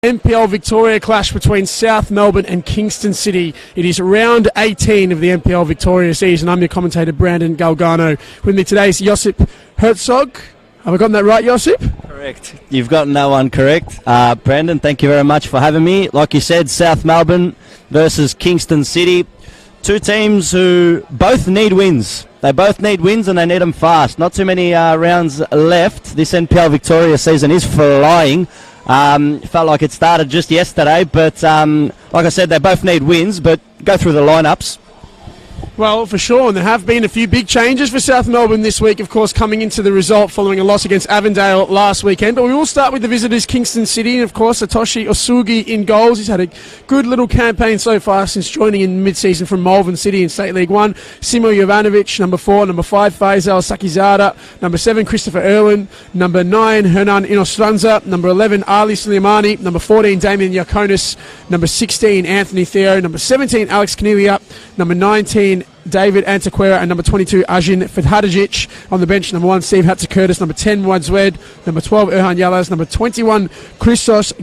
NPL Victoria clash between South Melbourne and Kingston City. It is round 18 of the NPL Victoria season. I'm your commentator, Brandon Galgano. With me today is Josip Herzog. Have I gotten that right, Josip? Correct. You've gotten that one correct. Brandon, thank you very much for having me. Like you said, South Melbourne versus Kingston City. Two teams who both need wins. They both need wins and they need them fast. Not too many rounds left. This NPL Victoria season is flying. Felt like it started just yesterday, but like I said, they both need wins, but go through the lineups. Well, for sure, and there have been a few big changes for South Melbourne this week, of course, coming into the result following a loss against Avondale last weekend. But we will start with the visitors, Kingston City, and of course, Satoshi Osugi in goals. He's had a good little campaign so far since joining in mid-season from Melbourne City in State League 1. Simo Jovanovic, number 4, number 5, Faisal Sakizada, number 7, Christopher Irwin, number 9, Hernan Inostranza, number 11, Ali Slimani, number 14, Damien Yakonis, number 16, Anthony Theo, number 17, Alex Knelia, number 19, David Antequera, and number 22, Ajin Fethadajic. On the bench, number 1, Steve Hatzakirtis, number 10, Wadzwed, number 12, Erhan Yalas, number 21, Christos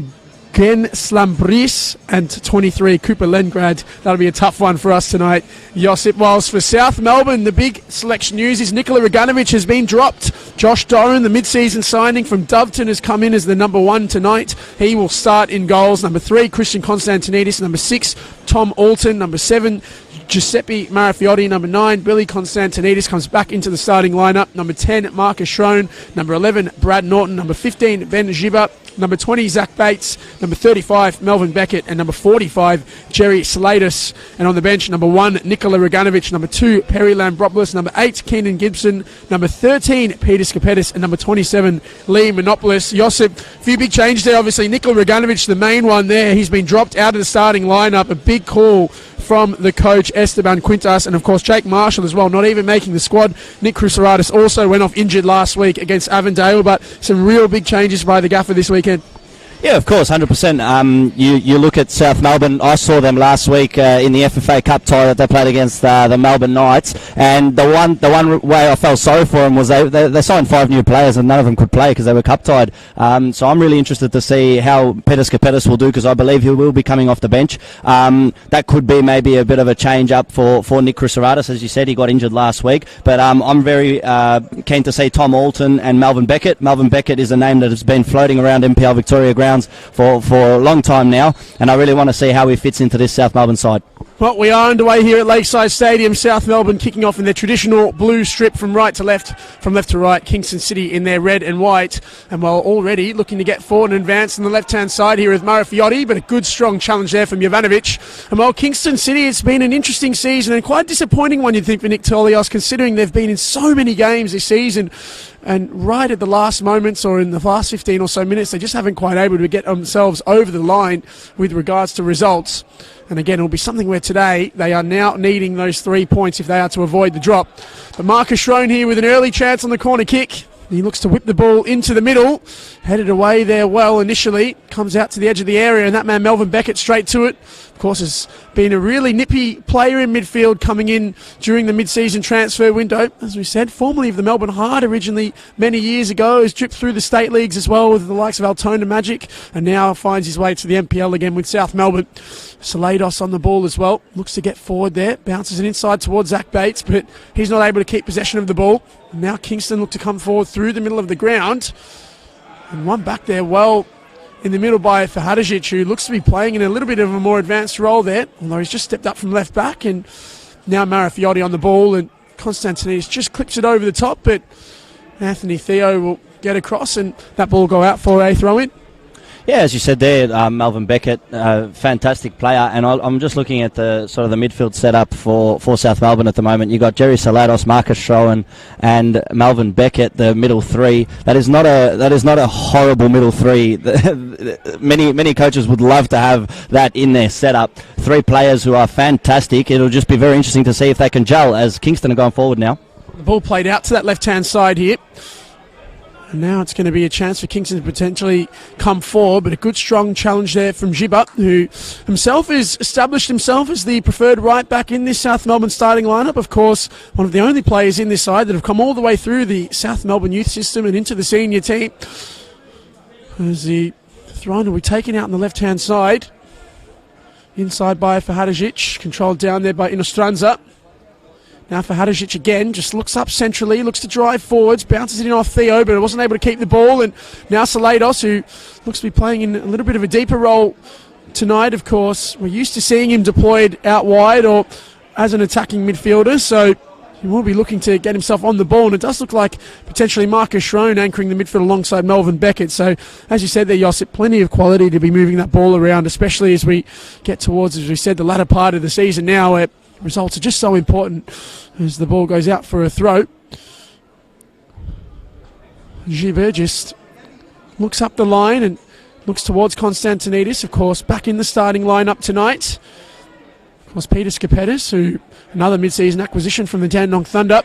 Genslambris, and 23, Cooper Lengrad. That'll be a tough one for us tonight, Josip. Whilst for South Melbourne, the big selection news is Nikola Roganovic has been dropped. Josh Doran, the mid-season signing from Doveton, has come in as the number 1 tonight. He will start in goals. Number 3, Christian Constantinidis. Number 6, Tom Alton. Number 7, Giuseppe Marafiotti. Number 9, Billy Constantinidis comes back into the starting lineup. Number 10, Marcus Schroen. Number 11, Brad Norton. Number 15, Ben Giba. Number 20, Zach Bates. Number 35, Melvin Beckett. And number 45, Jerry Salatis. And on the bench, number 1, Nikola Roganovic. Number 2, Perry Lambropoulos. Number 8, Keenan Gibson. Number 13, Peter Skapetis. And number 27, Lee Monopoulos. Josip, a few big changes there. Obviously, Nikola Roganovic, the main one there. He's been dropped out of the starting lineup. A big call from the coach, Esteban Quintas, and of course Jake Marshall as well, not even making the squad. Nick Cruceratis also went off injured last week against Avondale, but some real big changes by the gaffer this weekend. Yeah, of course, 100%. You look at South Melbourne. I saw them last week in the FFA Cup tie that they played against the Melbourne Knights, and the one way I felt sorry for them was they signed 5 new players and none of them could play because they were cup tied. So I'm really interested to see how Peter Skapetis will do, because I believe he will be coming off the bench. That could be maybe a bit of a change up for Nick Cruceratis. As you said, he got injured last week, but I'm very keen to see Tom Alton and Melvin Beckett. Melvin Beckett is a name that has been floating around NPL Victoria ground for a long time now, and I really want to see how he fits into this South Melbourne side. Well, we are underway here at Lakeside Stadium. South Melbourne kicking off in their traditional blue strip from right to left, from left to right. Kingston City in their red and white. And well, already looking to get forward and advance on the left-hand side here with Marafiotti, but a good, strong challenge there from Jovanovic. And well, Kingston City, it's been an interesting season and quite a disappointing one, you'd think, for Nick Tolios, considering they've been in so many games this season. And right at the last moments, or in the last 15 or so minutes, they just haven't quite able to get themselves over the line with regards to results. And again, it'll be something where today they are now needing those 3 points if they are to avoid the drop. But Marcus Schroen here with an early chance on the corner kick. He looks to whip the ball into the middle. Headed away there well initially. Comes out to the edge of the area, and that man Melvin Beckett straight to it. Of course, has been a really nippy player in midfield coming in during the mid-season transfer window. As we said, formerly of the Melbourne Heart originally many years ago. Has dripped through the state leagues as well with the likes of Altona Magic, and now finds his way to the NPL again with South Melbourne. Salados on the ball as well. Looks to get forward there. Bounces it inside towards Zach Bates, but he's not able to keep possession of the ball. And now Kingston look to come forward through the middle of the ground. And one back there well in the middle by Fahadajic, who looks to be playing in a little bit of a more advanced role there, although he's just stepped up from left back. And now Marafiotti on the ball, and Constantinidis just clips it over the top, but Anthony Theo will get across, and that ball will go out for a throw-in. Yeah, as you said there, Melvin Beckett, fantastic player, and I'm just looking at the sort of the midfield setup for South Melbourne at the moment. You've got Jerry Salados, Marcus Schroen, and Melvin Beckett, the middle three. That is not a horrible middle three. Many coaches would love to have that in their setup. 3 players who are fantastic. It'll just be very interesting to see if they can gel as Kingston are going forward now. The ball played out to that left-hand side here. And now it's going to be a chance for Kingston to potentially come forward, but a good strong challenge there from Giba, who himself has established himself as the preferred right back in this South Melbourne starting lineup. Of course, one of the only players in this side that have come all the way through the South Melbourne youth system and into the senior team. As the Thrown will be taken out on the left-hand side. Inside by Fahadajic, controlled down there by Inostranza. Now Fahadajic again, just looks up centrally, looks to drive forwards, bounces it in off Theo, but wasn't able to keep the ball. And now Salados, who looks to be playing in a little bit of a deeper role tonight, of course. We're used to seeing him deployed out wide or as an attacking midfielder, so he will be looking to get himself on the ball, and it does look like potentially Marcus Schroen anchoring the midfield alongside Melvin Beckett. So, as you said there, Josip, plenty of quality to be moving that ball around, especially as we get towards, as we said, the latter part of the season now, where results are just so important as the ball goes out for a throw. Gibert just looks up the line and looks towards Konstantinidis, of course, back in the starting lineup tonight. Of course, Peter Skapetis, who another mid-season acquisition from the Dandenong Thunder,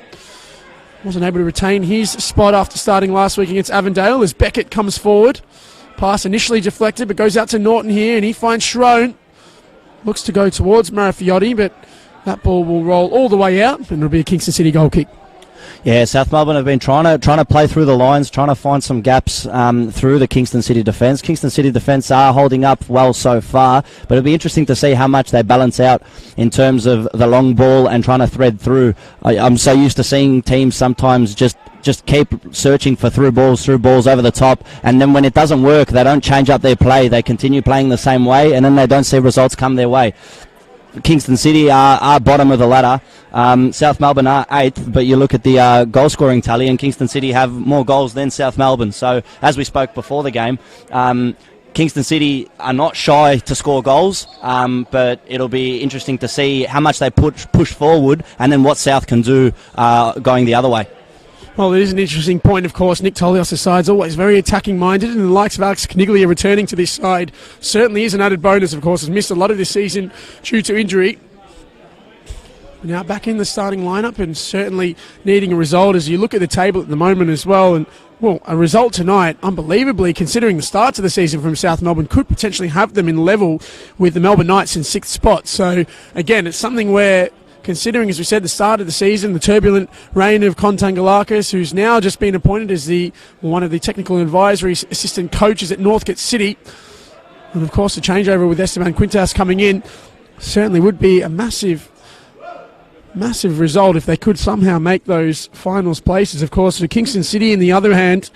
wasn't able to retain his spot after starting last week against Avondale as Beckett comes forward. Pass initially deflected, but goes out to Norton here, and he finds Schroen. Looks to go towards Marafiotti, but that ball will roll all the way out, and it'll be a Kingston City goal kick. Yeah, South Melbourne have been trying to play through the lines, trying to find some gaps through the Kingston City defence. Kingston City defence are holding up well so far, but it'll be interesting to see how much they balance out in terms of the long ball and trying to thread through. I'm so used to seeing teams sometimes just keep searching for through balls over the top, and then when it doesn't work, they don't change up their play. They continue playing the same way, and then they don't see results come their way. Kingston City are bottom of the ladder. South Melbourne are 8th, but you look at the goal scoring tally and Kingston City have more goals than South Melbourne. So as we spoke before the game, Kingston City are not shy to score goals, but it'll be interesting to see how much they push forward and then what South can do going the other way. Well, it is an interesting point, of course. Nick Tolios' side's always very attacking-minded, and the likes of Alex Caniglia returning to this side certainly is an added bonus, of course. Has missed a lot of this season due to injury. Now back in the starting lineup and certainly needing a result as you look at the table at the moment as well. And, well, a result tonight, unbelievably, considering the start to the season from South Melbourne, could potentially have them in level with the Melbourne Knights in 6th spot. So, again, it's something where, considering, as we said, the start of the season, the turbulent reign of Kontangalakis, who's now just been appointed as one of the technical advisory assistant coaches at Northcote City, and of course the changeover with Esteban Quintas coming in, certainly would be a massive result if they could somehow make those finals places. Of course, for Kingston City, on the other hand,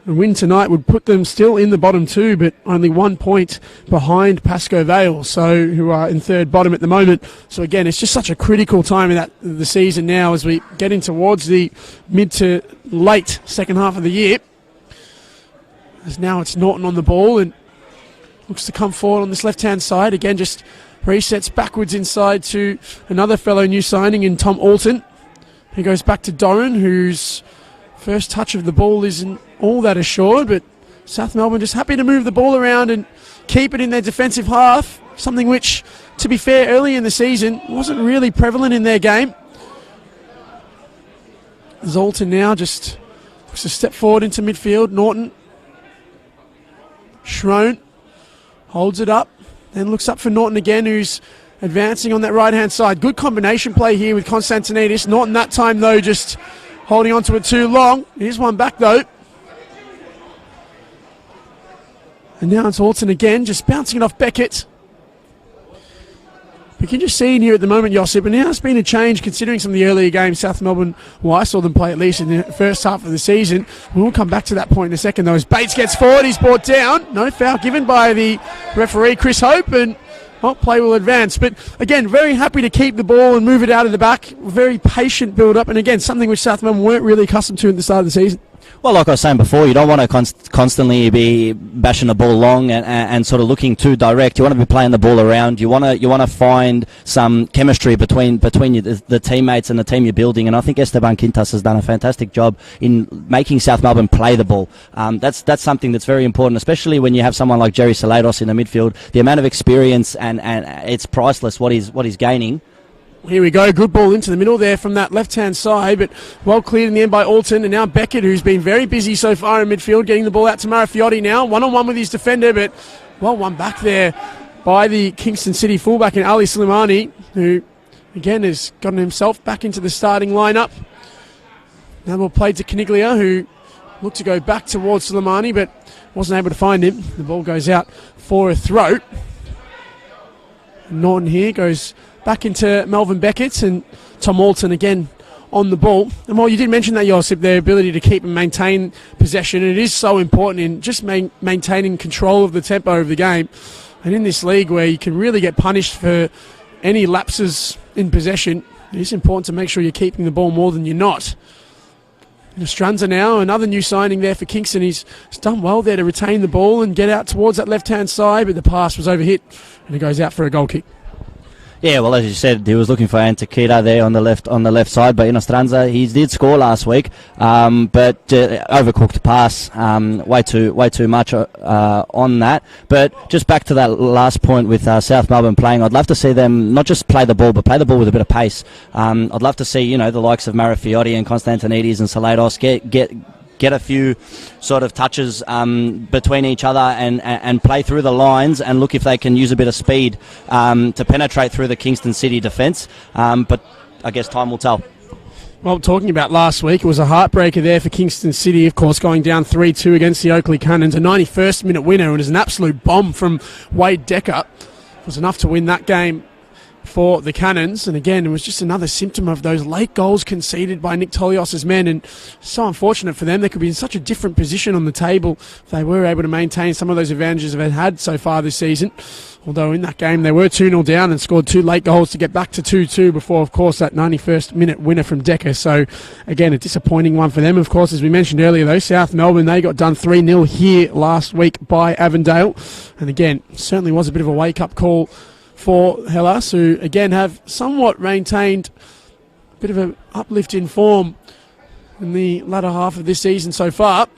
a win tonight would put them still in the bottom 2, but only 1 point behind Pascoe Vale, so who are in 3rd bottom at the moment. So again, it's just such a critical time in the season now as we get in towards the mid to late second half of the year. As now it's Norton on the ball and looks to come forward on this left-hand side. Again, just resets backwards inside to another fellow new signing in Tom Alton. He goes back to Doran, whose first touch of the ball isn't all that assured, but South Melbourne just happy to move the ball around and keep it in their defensive half, something which, to be fair, early in the season wasn't really prevalent in their game. Zoltan now just looks to step forward into midfield. Norton, Schroen holds it up, then looks up for Norton again, who's advancing on that right-hand side. Good combination play here with Konstantinidis. Norton that time, though, just holding on to it too long. Here's one back, though. And now it's Alton again, just bouncing it off Beckett. We can just see in here at the moment, Josip, and now it's been a change considering some of the earlier games South Melbourne, well, I saw them play at least in the first half of the season. We'll come back to that point in a second, though. As Bates gets forward, he's brought down. No foul given by the referee, Chris Hope, and well, play will advance. But again, very happy to keep the ball and move it out of the back. Very patient build-up, and again, something which South Melbourne weren't really accustomed to at the start of the season. Well, like I was saying before, you don't want to constantly be bashing the ball long and sort of looking too direct. You want to be playing the ball around. You want to find some chemistry between the teammates and the team you're building. And I think Esteban Quintas has done a fantastic job in making South Melbourne play the ball. That's something that's very important, especially when you have someone like Jerry Salados in the midfield. The amount of experience and it's priceless what he's gaining. Here we go, good ball into the middle there from that left-hand side, but well cleared in the end by Alton, and now Beckett, who's been very busy so far in midfield, getting the ball out to Marafiotti now, one-on-one with his defender, but well, one back there by the Kingston City fullback in Ali Slimani, who again has gotten himself back into the starting lineup. Now ball played to Caniglia, who looked to go back towards Slimani, but wasn't able to find him. The ball goes out for a throw. Norton here goes back into Melvin Beckett, and Tom Alton again on the ball. And while you did mention that, Josip, their ability to keep and maintain possession, it is so important in just maintaining control of the tempo of the game. And in this league where you can really get punished for any lapses in possession, it is important to make sure you're keeping the ball more than you're not. And Stranza now, another new signing there for Kingston. He's done well there to retain the ball and get out towards that left-hand side, but the pass was overhit and it goes out for a goal kick. Yeah, well, as you said, he was looking for Antakita there on the left side, but Stranza, he did score last week, but overcooked pass, way too much on that. But just back to that last point with South Melbourne playing, I'd love to see them not just play the ball, but play the ball with a bit of pace. I'd love to see the likes of Marafiotti and Konstantinidis and Salados get a few sort of touches between each other and play through the lines and look if they can use a bit of speed to penetrate through the Kingston City defence. But I guess time will tell. Well, talking about last week, it was a heartbreaker there for Kingston City, of course, going down 3-2 against the Oakley Cannons. A 91st minute winner, and it was an absolute bomb from Wade Decker. It was enough to win that game for the Cannons, and again it was just another symptom of those late goals conceded by Nick Tolios' men, and so unfortunate for them. They could be in such a different position on the table if they were able to maintain some of those advantages they've had so far this season. Although in that game they were 2-0 down and scored 2 late goals to get back to 2-2 before, of course, that 91st minute winner from Decker. So again, a disappointing one for them. Of course, as we mentioned earlier though, South Melbourne, they got done 3-0 here last week by Avondale, and again certainly was a bit of a wake-up call for Hellas, who again have somewhat maintained a bit of an uplift in form in the latter half of this season so far.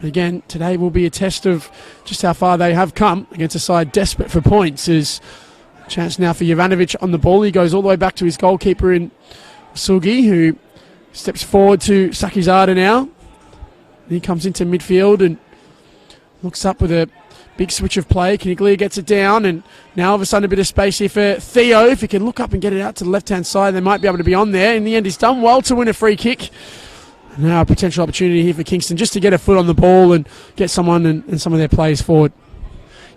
But again, today will be a test of just how far they have come against a side desperate for points. There's a chance now for Jovanovic on the ball. He goes all the way back to his goalkeeper in Sugi, who steps forward to Sakizada now. He comes into midfield and looks up with a big switch of play. Caniglia gets it down, and now all of a sudden a bit of space here for Theo. If he can look up and get it out to the left-hand side, they might be able to be on there. In the end, he's done well to win a free kick. Now a potential opportunity here for Kingston just to get a foot on the ball and get someone and some of their players forward.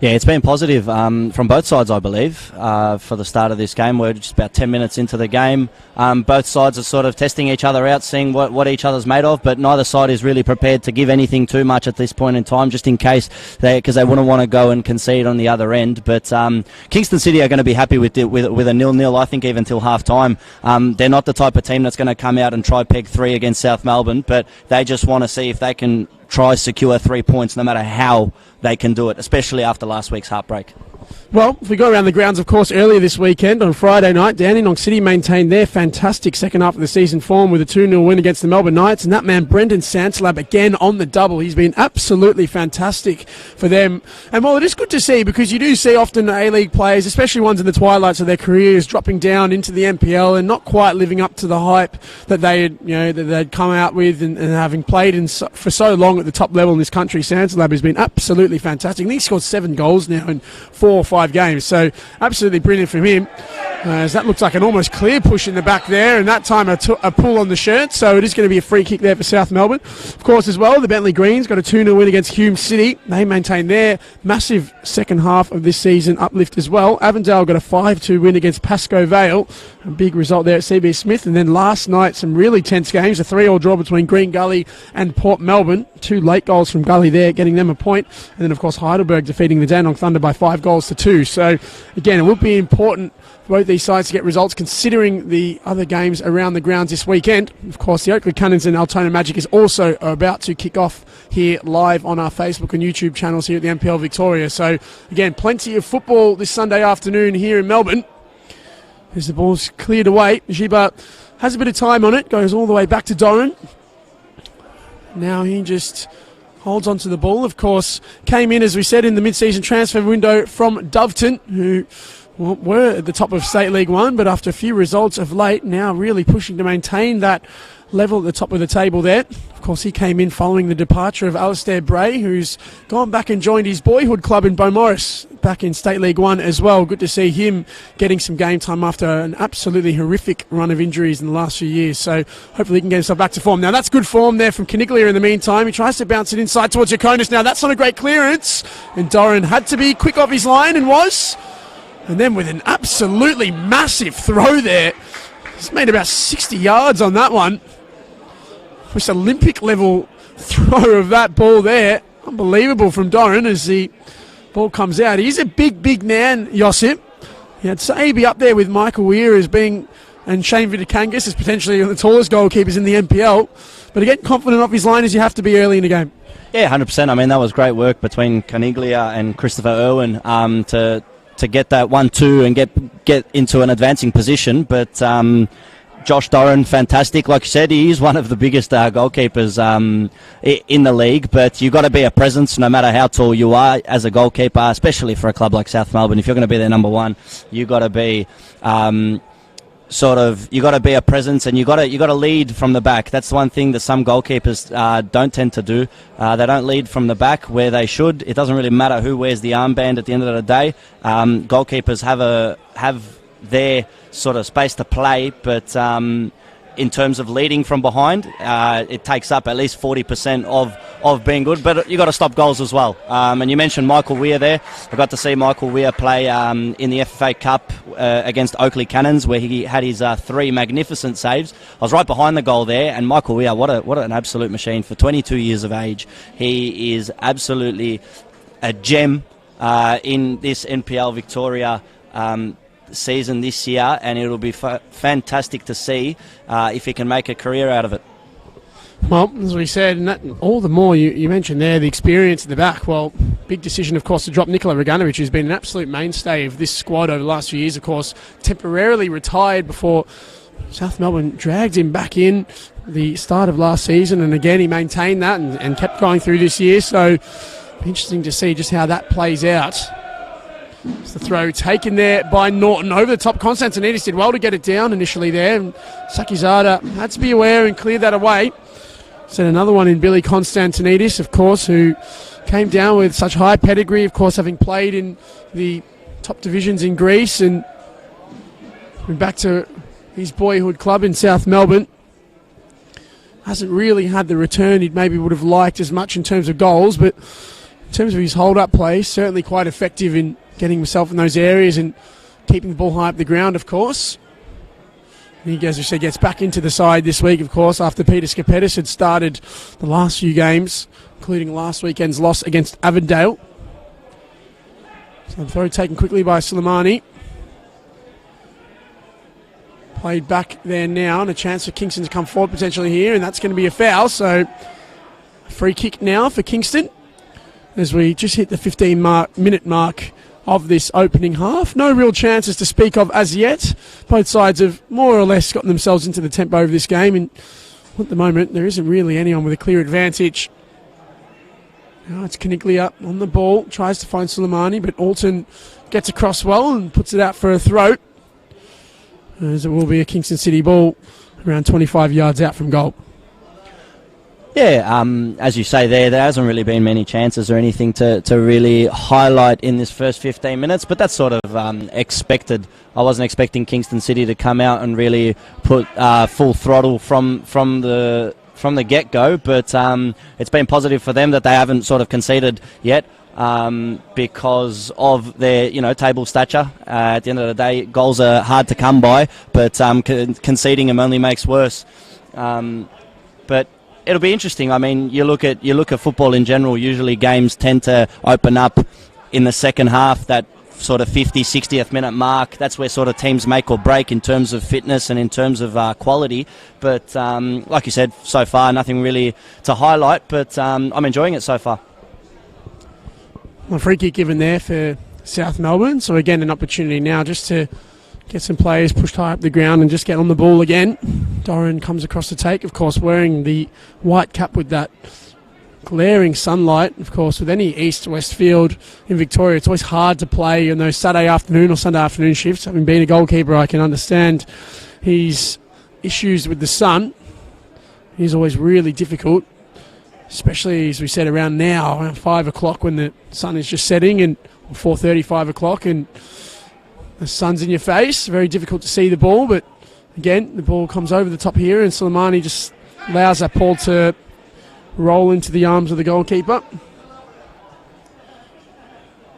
Yeah, it's been positive from both sides, I believe, for the start of this game. We're just about 10 minutes into the game. Both sides are sort of testing each other out, seeing what each other's made of, but neither side is really prepared to give anything too much at this point in time, just in case, because they wouldn't want to go and concede on the other end. But Kingston City are going to be happy with a 0-0, I think, even till half-time. They're not the type of team that's going to come out and try peg 3 against South Melbourne, but they just want to see if they can try secure 3 points no matter how they can do it, especially after last week's heartbreak. Well, if we go around the grounds, of course, earlier this weekend on Friday night, Dandenong City maintained their fantastic second half of the season form with a 2-0 win against the Melbourne Knights, and that man Brendan Santalab again on the double. He's been absolutely fantastic for them. And while it is good to see, because you do see often A-League players, especially ones in the twilights of their careers, dropping down into the NPL and not quite living up to the hype that they had, that they'd come out with, and having played for so long at the top level in this country, Santalab has been absolutely fantastic. I think he scored 7 goals now in 4 or 5 games, so absolutely brilliant from him. As that looks like an almost clear push in the back there, and that time a pull on the shirt, so it is going to be a free kick there for South Melbourne. Of course, as well, the Bentley Greens got a 2-0 win against Hume City. They maintain their massive second half of this season uplift as well. Avondale got a 5-2 win against Pascoe Vale, a big result there at CB Smith. And then last night, some really tense games, a 3-3 draw between Green Gully and Port Melbourne. 2 late goals from Gully there, getting them a point. And then, of course, Heidelberg defeating the Dandenong Thunder by 5-2. So, again, it will be important for both these sides to get results, considering the other games around the grounds this weekend. Of course, the Oakley Cannons and Altona Magic is also about to kick off here live on our Facebook and YouTube channels here at the NPL Victoria. So, again, plenty of football this Sunday afternoon here in Melbourne. As the ball's cleared away, Giba has a bit of time on it, goes all the way back to Doran. Now he just holds onto the ball. Of course, came in, as we said, in the mid-season transfer window from Doveton, who Well, were at the top of State League 1, but after a few results of late, now really pushing to maintain that level at the top of the table there. Of course, he came in following the departure of Alistair Bray, who's gone back and joined his boyhood club in Beaumaris, back in State League 1 as well. Good to see him getting some game time after an absolutely horrific run of injuries in the last few years. So hopefully he can get himself back to form. Now, that's good form there from Caniglia in the meantime. He tries to bounce it inside towards Yaconis. Now, that's not a great clearance. And Doran had to be quick off his line and was. And then with an absolutely massive throw there, he's made about 60 yards on that one. Just Olympic level throw of that ball there. Unbelievable from Doran as the ball comes out. He's a big, big man, Josip. He had Sabi up there with Michael Weir as being, and Shane Vidakangas as potentially the tallest goalkeepers in the NPL. But again, confident off his line as you have to be early in the game. Yeah, 100%. I mean, that was great work between Caniglia and Christopher Irwin to get that 1-2 and get into an advancing position. But Josh Doran, fantastic. Like you said, he is one of the biggest goalkeepers in the league, but you've got to be a presence no matter how tall you are as a goalkeeper, especially for a club like South Melbourne. If you're going to be their number one, you've got to be you got to be a presence, and you got to lead from the back. That's the one thing that some goalkeepers don't tend to do. They don't lead from the back where they should. It doesn't really matter who wears the armband at the end of the day. Goalkeepers have their sort of space to play, but in terms of leading from behind, it takes up at least 40% of being good. But you got to stop goals as well. And you mentioned Michael Weir there. I got to see Michael Weir play in the FFA Cup against Oakley Cannons, where he had his 3 magnificent saves. I was right behind the goal there, and Michael Weir, what an absolute machine for 22 years of age. He is absolutely a gem in this NPL Victoria season this year, and it'll be fantastic to see if he can make a career out of it. Well, as we said, and that, all the more you mentioned there, the experience at the back. Well, big decision, of course, to drop Nikola Roganovic, who's been an absolute mainstay of this squad over the last few years. Of course, temporarily retired before South Melbourne dragged him back in the start of last season, and again he maintained that and kept going through this year. So interesting to see just how that plays out. It's the throw taken there by Norton over the top. Konstantinidis did well to get it down initially there, and Sakizada had to be aware and clear that away. Sent another one in Billy Konstantinidis, of course, who came down with such high pedigree, of course, having played in the top divisions in Greece and went back to his boyhood club in South Melbourne. Hasn't really had the return he maybe would have liked as much in terms of goals, but in terms of his hold-up play, certainly quite effective in getting himself in those areas and keeping the ball high up the ground, of course. He, as we said, gets back into the side this week, of course, after Peter Skapetis had started the last few games, including last weekend's loss against Avondale. So the throw taken quickly by Soleimani. Played back there now, and a chance for Kingston to come forward potentially here, and that's going to be a foul. So free kick now for Kingston as we just hit the 15-minute mark of this opening half. No real chances to speak of as yet. Both sides have more or less gotten themselves into the tempo of this game, and at the moment there isn't really anyone with a clear advantage. Now it's Caniglia on the ball, tries to find Soleimani, but Alton gets across well and puts it out for a throw, as it will be a Kingston City ball around 25 yards out from goal. Yeah, as you say there hasn't really been many chances or anything to really highlight in this first 15 minutes, but that's sort of expected. I wasn't expecting Kingston City to come out and really put full throttle from the get-go, but it's been positive for them that they haven't sort of conceded yet because of their table stature. At the end of the day, goals are hard to come by, but conceding them only makes worse. But it'll be interesting. I mean, you look at football in general. Usually, games tend to open up in the second half. That sort of 50th, 60th minute mark. That's where sort of teams make or break in terms of fitness and in terms of quality. But like you said, so far nothing really to highlight. But I'm enjoying it so far. A free kick given there for South Melbourne. So again, an opportunity now just to get some players pushed high up the ground and just get on the ball again. Doran comes across the take, of course, wearing the white cap with that glaring sunlight. Of course, with any east-west field in Victoria, it's always hard to play in those Saturday afternoon or Sunday afternoon shifts. Having been a goalkeeper, I can understand his issues with the sun. He's always really difficult, especially, as we said, around 5 o'clock when the sun is just setting, and 4:30, 5 o'clock, and the sun's in your face. Very difficult to see the ball, but again, the ball comes over the top here, and Soleimani just allows that ball to roll into the arms of the goalkeeper.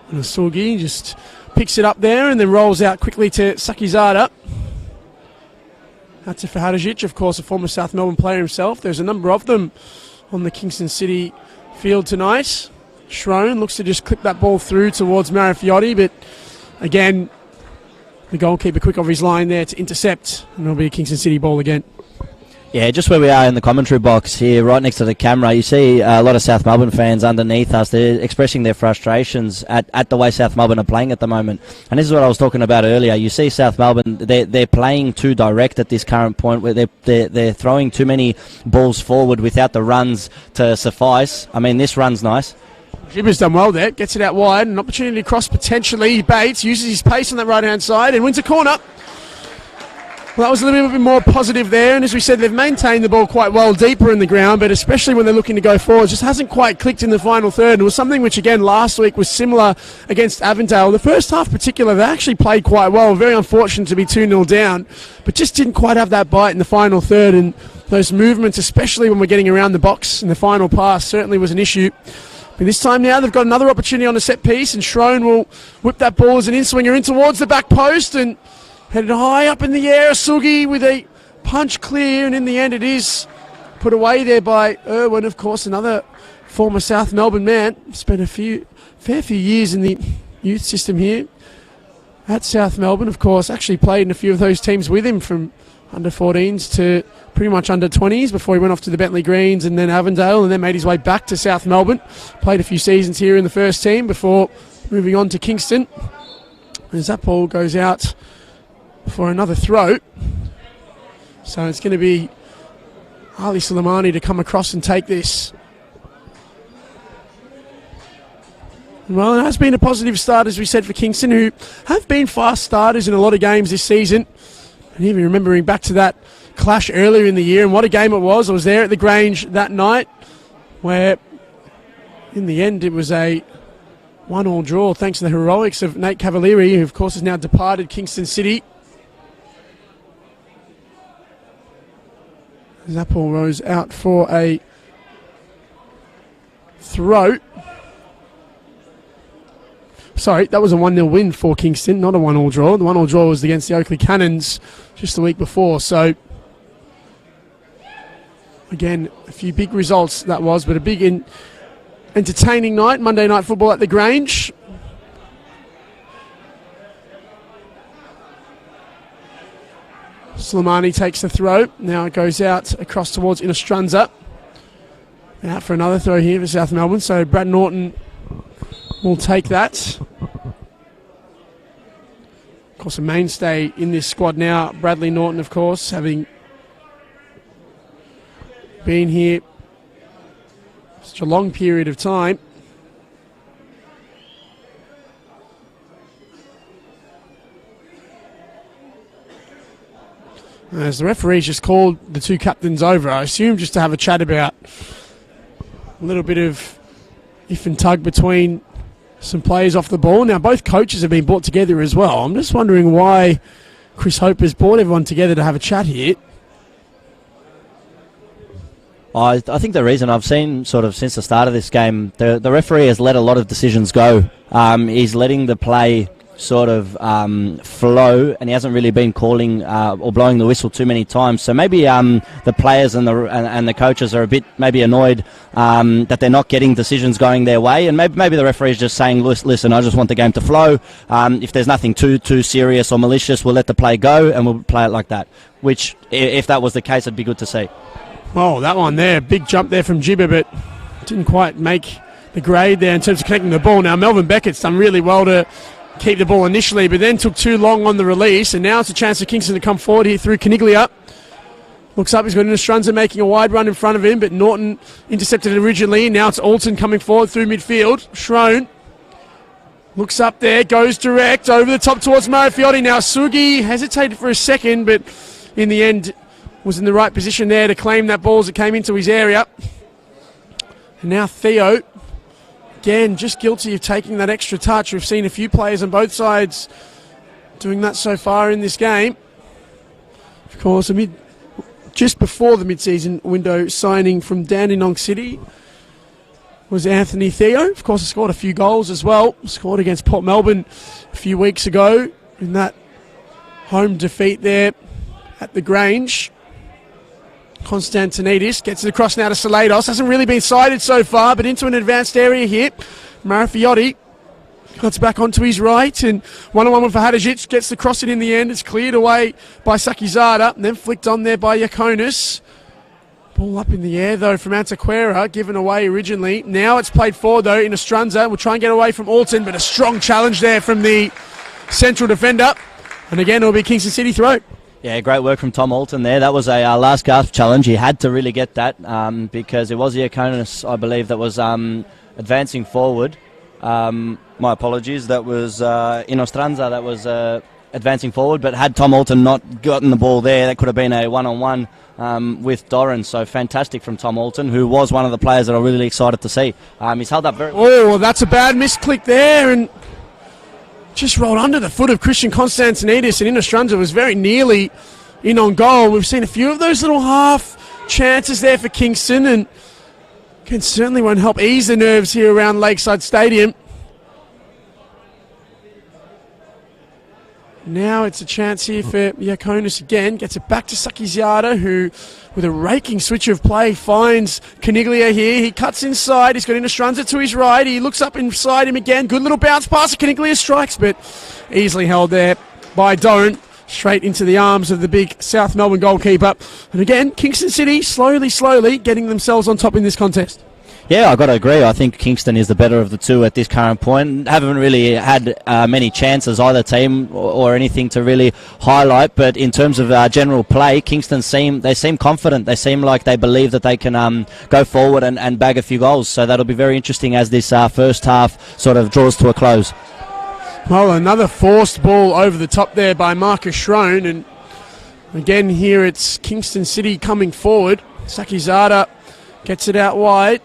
And Asugi just picks it up there and then rolls out quickly to Sakizada. That's for Hadžić, of course, a former South Melbourne player himself. There's a number of them on the Kingston City field tonight. Schrone looks to just clip that ball through towards Marifiotti, but again, the goalkeeper quick off his line there to intercept, and it'll be a Kingston City ball again. Yeah, just where we are in the commentary box here, right next to the camera, you see a lot of South Melbourne fans underneath us. They're expressing their frustrations at the way South Melbourne are playing at the moment. And this is what I was talking about earlier. You see South Melbourne, they're playing too direct at this current point, where they're throwing too many balls forward without the runs to suffice. I mean, this run's nice. Gibber's done well there, gets it out wide, an opportunity to cross potentially. Bates uses his pace on that right-hand side and wins a corner. Well, that was a little bit more positive there, and as we said, they've maintained the ball quite well deeper in the ground, but especially when they're looking to go forward, just hasn't quite clicked in the final third. It was something which, again, last week was similar against Avondale. The first half particular, they actually played quite well. Very unfortunate to be 2-0 down, but just didn't quite have that bite in the final third, and those movements, especially when we're getting around the box in the final pass, certainly was an issue. But this time now they've got another opportunity on a set piece, and Schrone will whip that ball as an in-swinger in towards the back post and headed high up in the air. Asugi with a punch clear, and in the end it is put away there by Irwin, of course, another former South Melbourne man. Spent a fair few years in the youth system here at South Melbourne, of course. Actually played in a few of those teams with him, from under 14s to pretty much under 20s, before he went off to the Bentley Greens and then Avondale, and then made his way back to South Melbourne. Played a few seasons here in the first team before moving on to Kingston. As that ball goes out for another throw. So it's going to be Ali Soleimani to come across and take this. Well, it has been a positive start, as we said, for Kingston, who have been fast starters in a lot of games this season. And even remembering back to that clash earlier in the year, and what a game it was. I was there at the Grange that night, where in the end it was a 1-1 draw, thanks to the heroics of Nate Cavalieri, who of course has now departed Kingston City. That ball rose out for a throw. Sorry, that was a 1-0 win for Kingston, not a 1-1 draw. The 1-1 draw was against the Oakley Cannons just the week before. So, again, a few big results that was, but a big entertaining night, Monday Night Football at the Grange. Soleimani takes the throw. Now it goes out across towards Inostranza. Out for another throw here for South Melbourne. So Brad Norton will take that. Of course, a mainstay in this squad now. Bradley Norton, of course, having been here such a long period of time. As the referee's just called the two captains over, I assume just to have a chat about a little bit of if and tug between some players off the ball. Now, both coaches have been brought together as well. I'm just wondering why Chris Hope has brought everyone together to have a chat here. I think the reason I've seen sort of since the start of this game, the referee has let a lot of decisions go. He's letting the play sort of flow, and he hasn't really been calling or blowing the whistle too many times. So maybe the players and the coaches are a bit maybe annoyed that they're not getting decisions going their way, and maybe the referee is just saying, listen, I just want the game to flow. If there's nothing too serious or malicious, we'll let the play go and we'll play it like that, which if that was the case, it'd be good to see. Oh, that one there, big jump there from Gibber, but didn't quite make the grade there in terms of connecting the ball. Now Melvin Beckett's done really well to keep the ball initially, but then took too long on the release, and now it's a chance for Kingston to come forward here through Caniglia. Looks up, he's got Inostranza making a wide run in front of him, but Norton intercepted it originally. Now it's Alton coming forward through midfield. Schrone looks up there, goes direct, over the top towards Marafiotti. Now Sugi hesitated for a second, but in the end was in the right position there to claim that ball as it came into his area. And now Theo, again, just guilty of taking that extra touch. We've seen a few players on both sides doing that so far in this game. Of course, just before the mid-season window signing from Dandenong City was Anthony Theo. Of course, he scored a few goals as well. Scored against Port Melbourne a few weeks ago in that home defeat there at the Grange. Konstantinidis gets it across now to Salados. Hasn't really been sighted so far, but into an advanced area here. Marafiotti cuts back onto his right, and one-on-one with Hadžić, gets the cross in the end. It's cleared away by Sakizada, and then flicked on there by Yakonis. Ball up in the air, though, from Antequera, given away originally. Now it's played forward, though, in Ostranza. Will try and get away from Alton, but a strong challenge there from the central defender. And again, it'll be Kingston City throw. Yeah, great work from Tom Alton there. That was a last gasp challenge. He had to really get that because it was Yakonis, I believe, that was advancing forward. My apologies. That was Inostranza that was advancing forward, but had Tom Alton not gotten the ball there, that could have been a one-on-one with Doran. So fantastic from Tom Alton, who was one of the players that I'm really excited to see. He's held up very well. Oh, well, that's a bad misclick there, and just rolled under the foot of Christian Konstantinidis, and Inostranza was very nearly in on goal. We've seen a few of those little half chances there for Kingston, and can certainly won't help ease the nerves here around Lakeside Stadium. Now it's a chance here for Yakonis again. Gets it back to Sakizada, who, with a raking switch of play, finds Caniglia here. He cuts inside. He's got Inostranza to his right. He looks up inside him again. Good little bounce pass. Caniglia strikes, but easily held there by Doran. Straight into the arms of the big South Melbourne goalkeeper. And again, Kingston City slowly getting themselves on top in this contest. Yeah, I've got to agree. I think Kingston is the better of the two at this current point. Haven't really had many chances, either team or anything to really highlight. But in terms of general play, Kingston seem confident. They seem like they believe that they can go forward and bag a few goals. So that'll be very interesting as this first half sort of draws to a close. Well, another forced ball over the top there by Marcus Schrone. And again here it's Kingston City coming forward. Sakizada gets it out wide.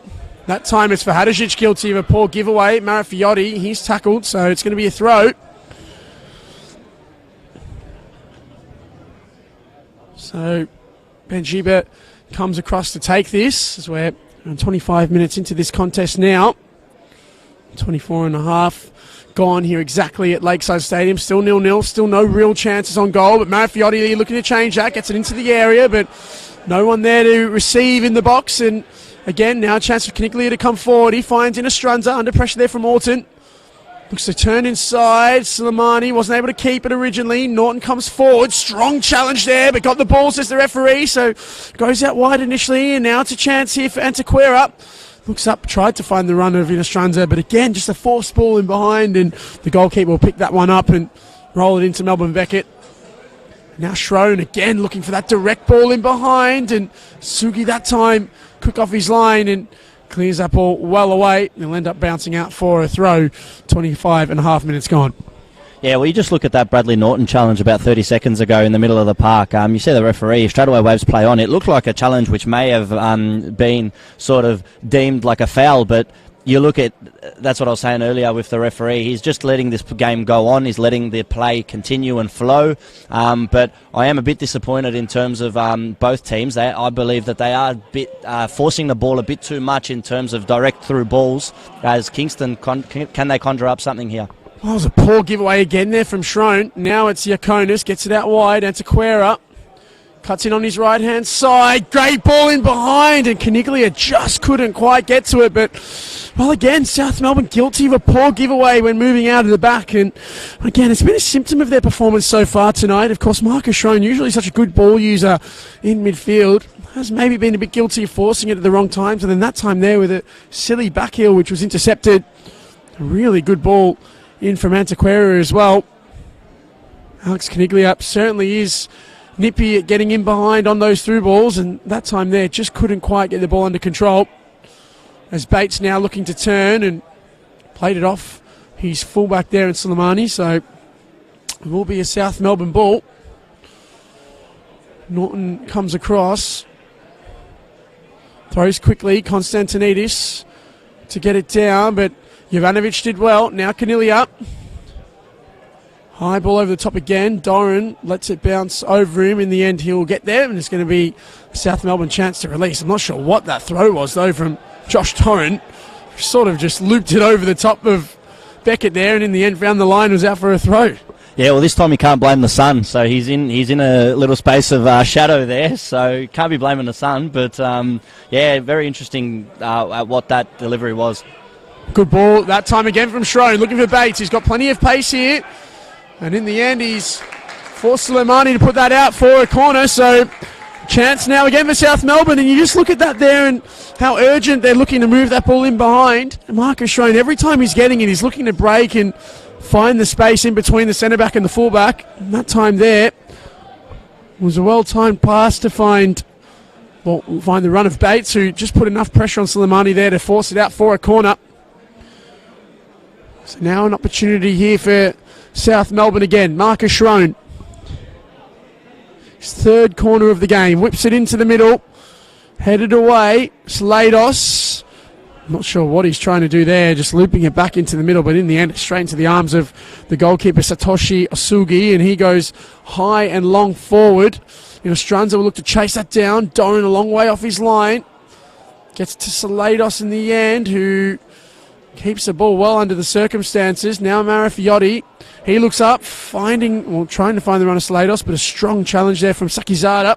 That time it's for Hadžić, guilty of a poor giveaway. Marafiotti, he's tackled, so it's going to be a throw. So Benjiba comes across to take this, as we're 25 minutes into this contest now. 24 and a half gone here exactly at Lakeside Stadium. Still 0-0, still no real chances on goal, but Marafiotti looking to change that, gets it into the area, but no one there to receive in the box, and again, now a chance for Caniglia to come forward. He finds Inostranza under pressure there from Alton. Looks to turn inside. Soleimani wasn't able to keep it originally. Norton comes forward. Strong challenge there, but got the ball, says the referee. So goes out wide initially, and now it's a chance here for Antequera. Looks up, tried to find the run of Inostranza, but again, just a forced ball in behind, and the goalkeeper will pick that one up and roll it into Melbourne Beckett. Now Schrone again looking for that direct ball in behind, and Sugi that time quick off his line and clears that ball well away. He'll end up bouncing out for a throw. 25 and a half minutes gone. Yeah, well, you just look at that Bradley Norton challenge about 30 seconds ago in the middle of the park. You see the referee straight away waves play on. It looked like a challenge which may have been sort of deemed like a foul, but you look at, that's what I was saying earlier with the referee, he's just letting this game go on, he's letting the play continue and flow, but I am a bit disappointed in terms of both teams. I believe that they are a bit forcing the ball a bit too much in terms of direct through balls, as Kingston, can they conjure up something here? Well, it was a poor giveaway again there from Schrone. Now it's Yakonis, gets it out wide, Antequera cuts in on his right-hand side. Great ball in behind, and Caniglia just couldn't quite get to it. But, well, again, South Melbourne guilty of a poor giveaway when moving out of the back. And, again, it's been a symptom of their performance so far tonight. Of course, Marcus Schrone, usually such a good ball user in midfield, has maybe been a bit guilty of forcing it at the wrong times. And then that time there with a silly back heel, which was intercepted. A really good ball in from Antequera as well. Alex Caniglia certainly is nippy at getting in behind on those through balls, and that time there just couldn't quite get the ball under control. As Bates now looking to turn and played it off his fullback there in Soleimani, so it will be a South Melbourne ball. Norton comes across, throws quickly, Konstantinidis to get it down, but Jovanovic did well. Now Canilia. High ball over the top again. Doran lets it bounce over him. In the end, he'll get there, and it's going to be a South Melbourne chance to release. I'm not sure what that throw was, though, from Josh Torrent. Sort of just looped it over the top of Beckett there, and in the end, found the line, was out for a throw. Yeah, well, this time you can't blame the sun. So he's in a little space of shadow there, so can't be blaming the sun. But, yeah, very interesting at what that delivery was. Good ball that time again from Schrone. Looking for Bates. He's got plenty of pace here. And in the end, he's forced Soleimani to put that out for a corner. So chance now again for South Melbourne. And you just look at that there and how urgent they're looking to move that ball in behind. And Marcus Schrone, every time he's getting it, he's looking to break and find the space in between the centre-back and the full-back. And that time there was a well-timed pass to find the run of Bates, who just put enough pressure on Soleimani there to force it out for a corner. So now an opportunity here for South Melbourne again. Marcus Schrone. His third corner of the game. Whips it into the middle. Headed away. Slados. Not sure what he's trying to do there. Just looping it back into the middle. But in the end, straight into the arms of the goalkeeper, Satoshi Osugi. And he goes high and long forward. Stranza will look to chase that down. Doran a long way off his line. Gets to Slados in the end, who keeps the ball well under the circumstances. Now Marafiotti. He looks up, trying to find the run of Slados, but a strong challenge there from Sakizada.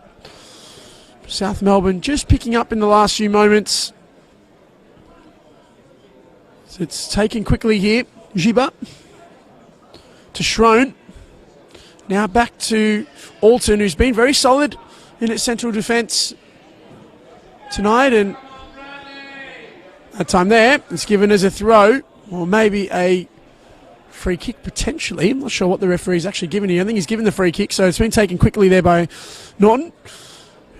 South Melbourne just picking up in the last few moments. So it's taken quickly here. Jiba to Schrone. Now back to Alton, who's been very solid in its central defence tonight, and that time there, it's given as a throw, or maybe a free kick potentially. I'm not sure what the referee's actually given here. I think he's given the free kick, so it's been taken quickly there by Norton.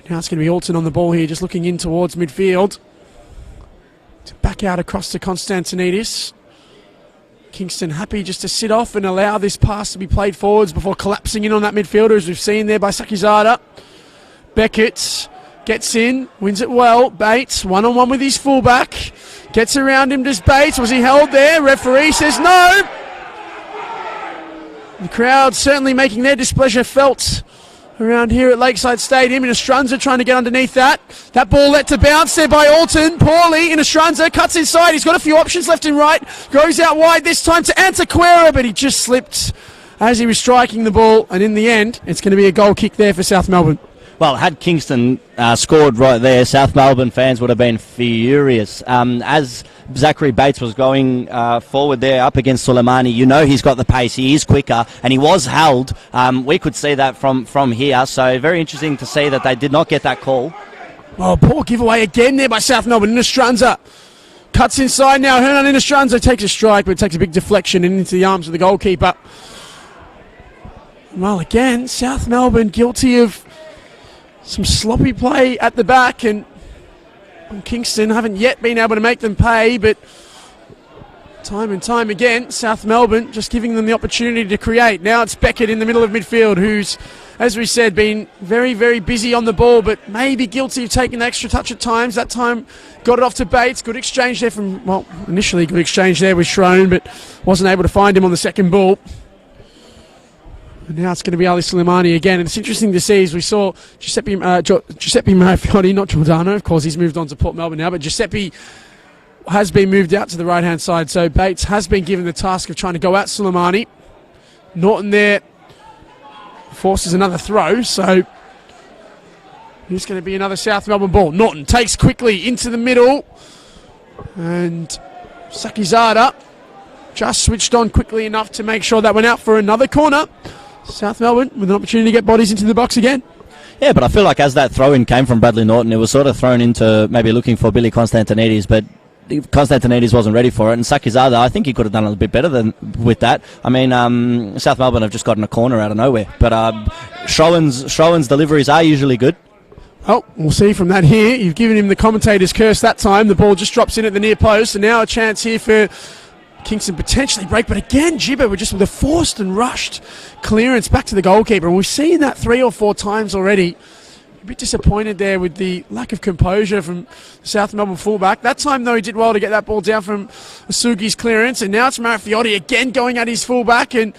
Now it's going to be Alton on the ball here, just looking in towards midfield. To back out across to Konstantinidis. Kingston happy just to sit off and allow this pass to be played forwards before collapsing in on that midfielder, as we've seen there by Sakizada. Beckett gets in, wins it well. Bates, one-on-one with his fullback. Gets around him, does Bates. Was he held there? Referee says no. The crowd certainly making their displeasure felt around here at Lakeside Stadium. Inostranza trying to get underneath that. That ball let to bounce there by Alton. Poorly. Inostranza cuts inside. He's got a few options left and right. Goes out wide this time to Antequera, but he just slipped as he was striking the ball. And in the end, it's going to be a goal kick there for South Melbourne. Well, had Kingston scored right there, South Melbourne fans would have been furious. As Zachary Bates was going forward there up against Soleimani, he's got the pace, he is quicker, and he was held. We could see that from here, so very interesting to see that they did not get that call. Oh, poor giveaway again there by South Melbourne. Inostranza cuts inside now. Hernan Inostranza takes a strike, but it takes a big deflection into the arms of the goalkeeper. Well, again, South Melbourne guilty of some sloppy play at the back, and Kingston haven't yet been able to make them pay, but time and time again, South Melbourne just giving them the opportunity to create. Now it's Beckett in the middle of midfield, who's, as we said, been very, very busy on the ball, but maybe guilty of taking the extra touch at times. That time got it off to Bates. Good exchange there initially good exchange there with Schrone, but wasn't able to find him on the second ball. And now it's going to be Ali Soleimani again. And it's interesting to see, as we saw Giuseppe Marafiotti, not Giordano, of course, he's moved on to Port Melbourne now, but Giuseppe has been moved out to the right-hand side. So Bates has been given the task of trying to go at Soleimani. Norton there forces another throw, so here's going to be another South Melbourne ball. Norton takes quickly into the middle, and Sakizada just switched on quickly enough to make sure that went out for another corner. South Melbourne with an opportunity to get bodies into the box again. Yeah, but I feel like as that throw-in came from Bradley Norton, it was sort of thrown into maybe looking for Billy Konstantinidis, but Constantinides wasn't ready for it, and Sakizada, I think he could have done a little bit better than with that. I mean, South Melbourne have just gotten a corner out of nowhere, but Schroen's deliveries are usually good. Oh, we'll see from that here. You've given him the commentator's curse that time. The ball just drops in at the near post, and now a chance here for Kingston potentially break, but again, Gibber with a forced and rushed clearance back to the goalkeeper, and we've seen that 3 or 4 times already. A bit disappointed there with the lack of composure from the South Melbourne fullback. That time, though, he did well to get that ball down from Asugi's clearance, and now it's Marafiotti again going at his fullback, and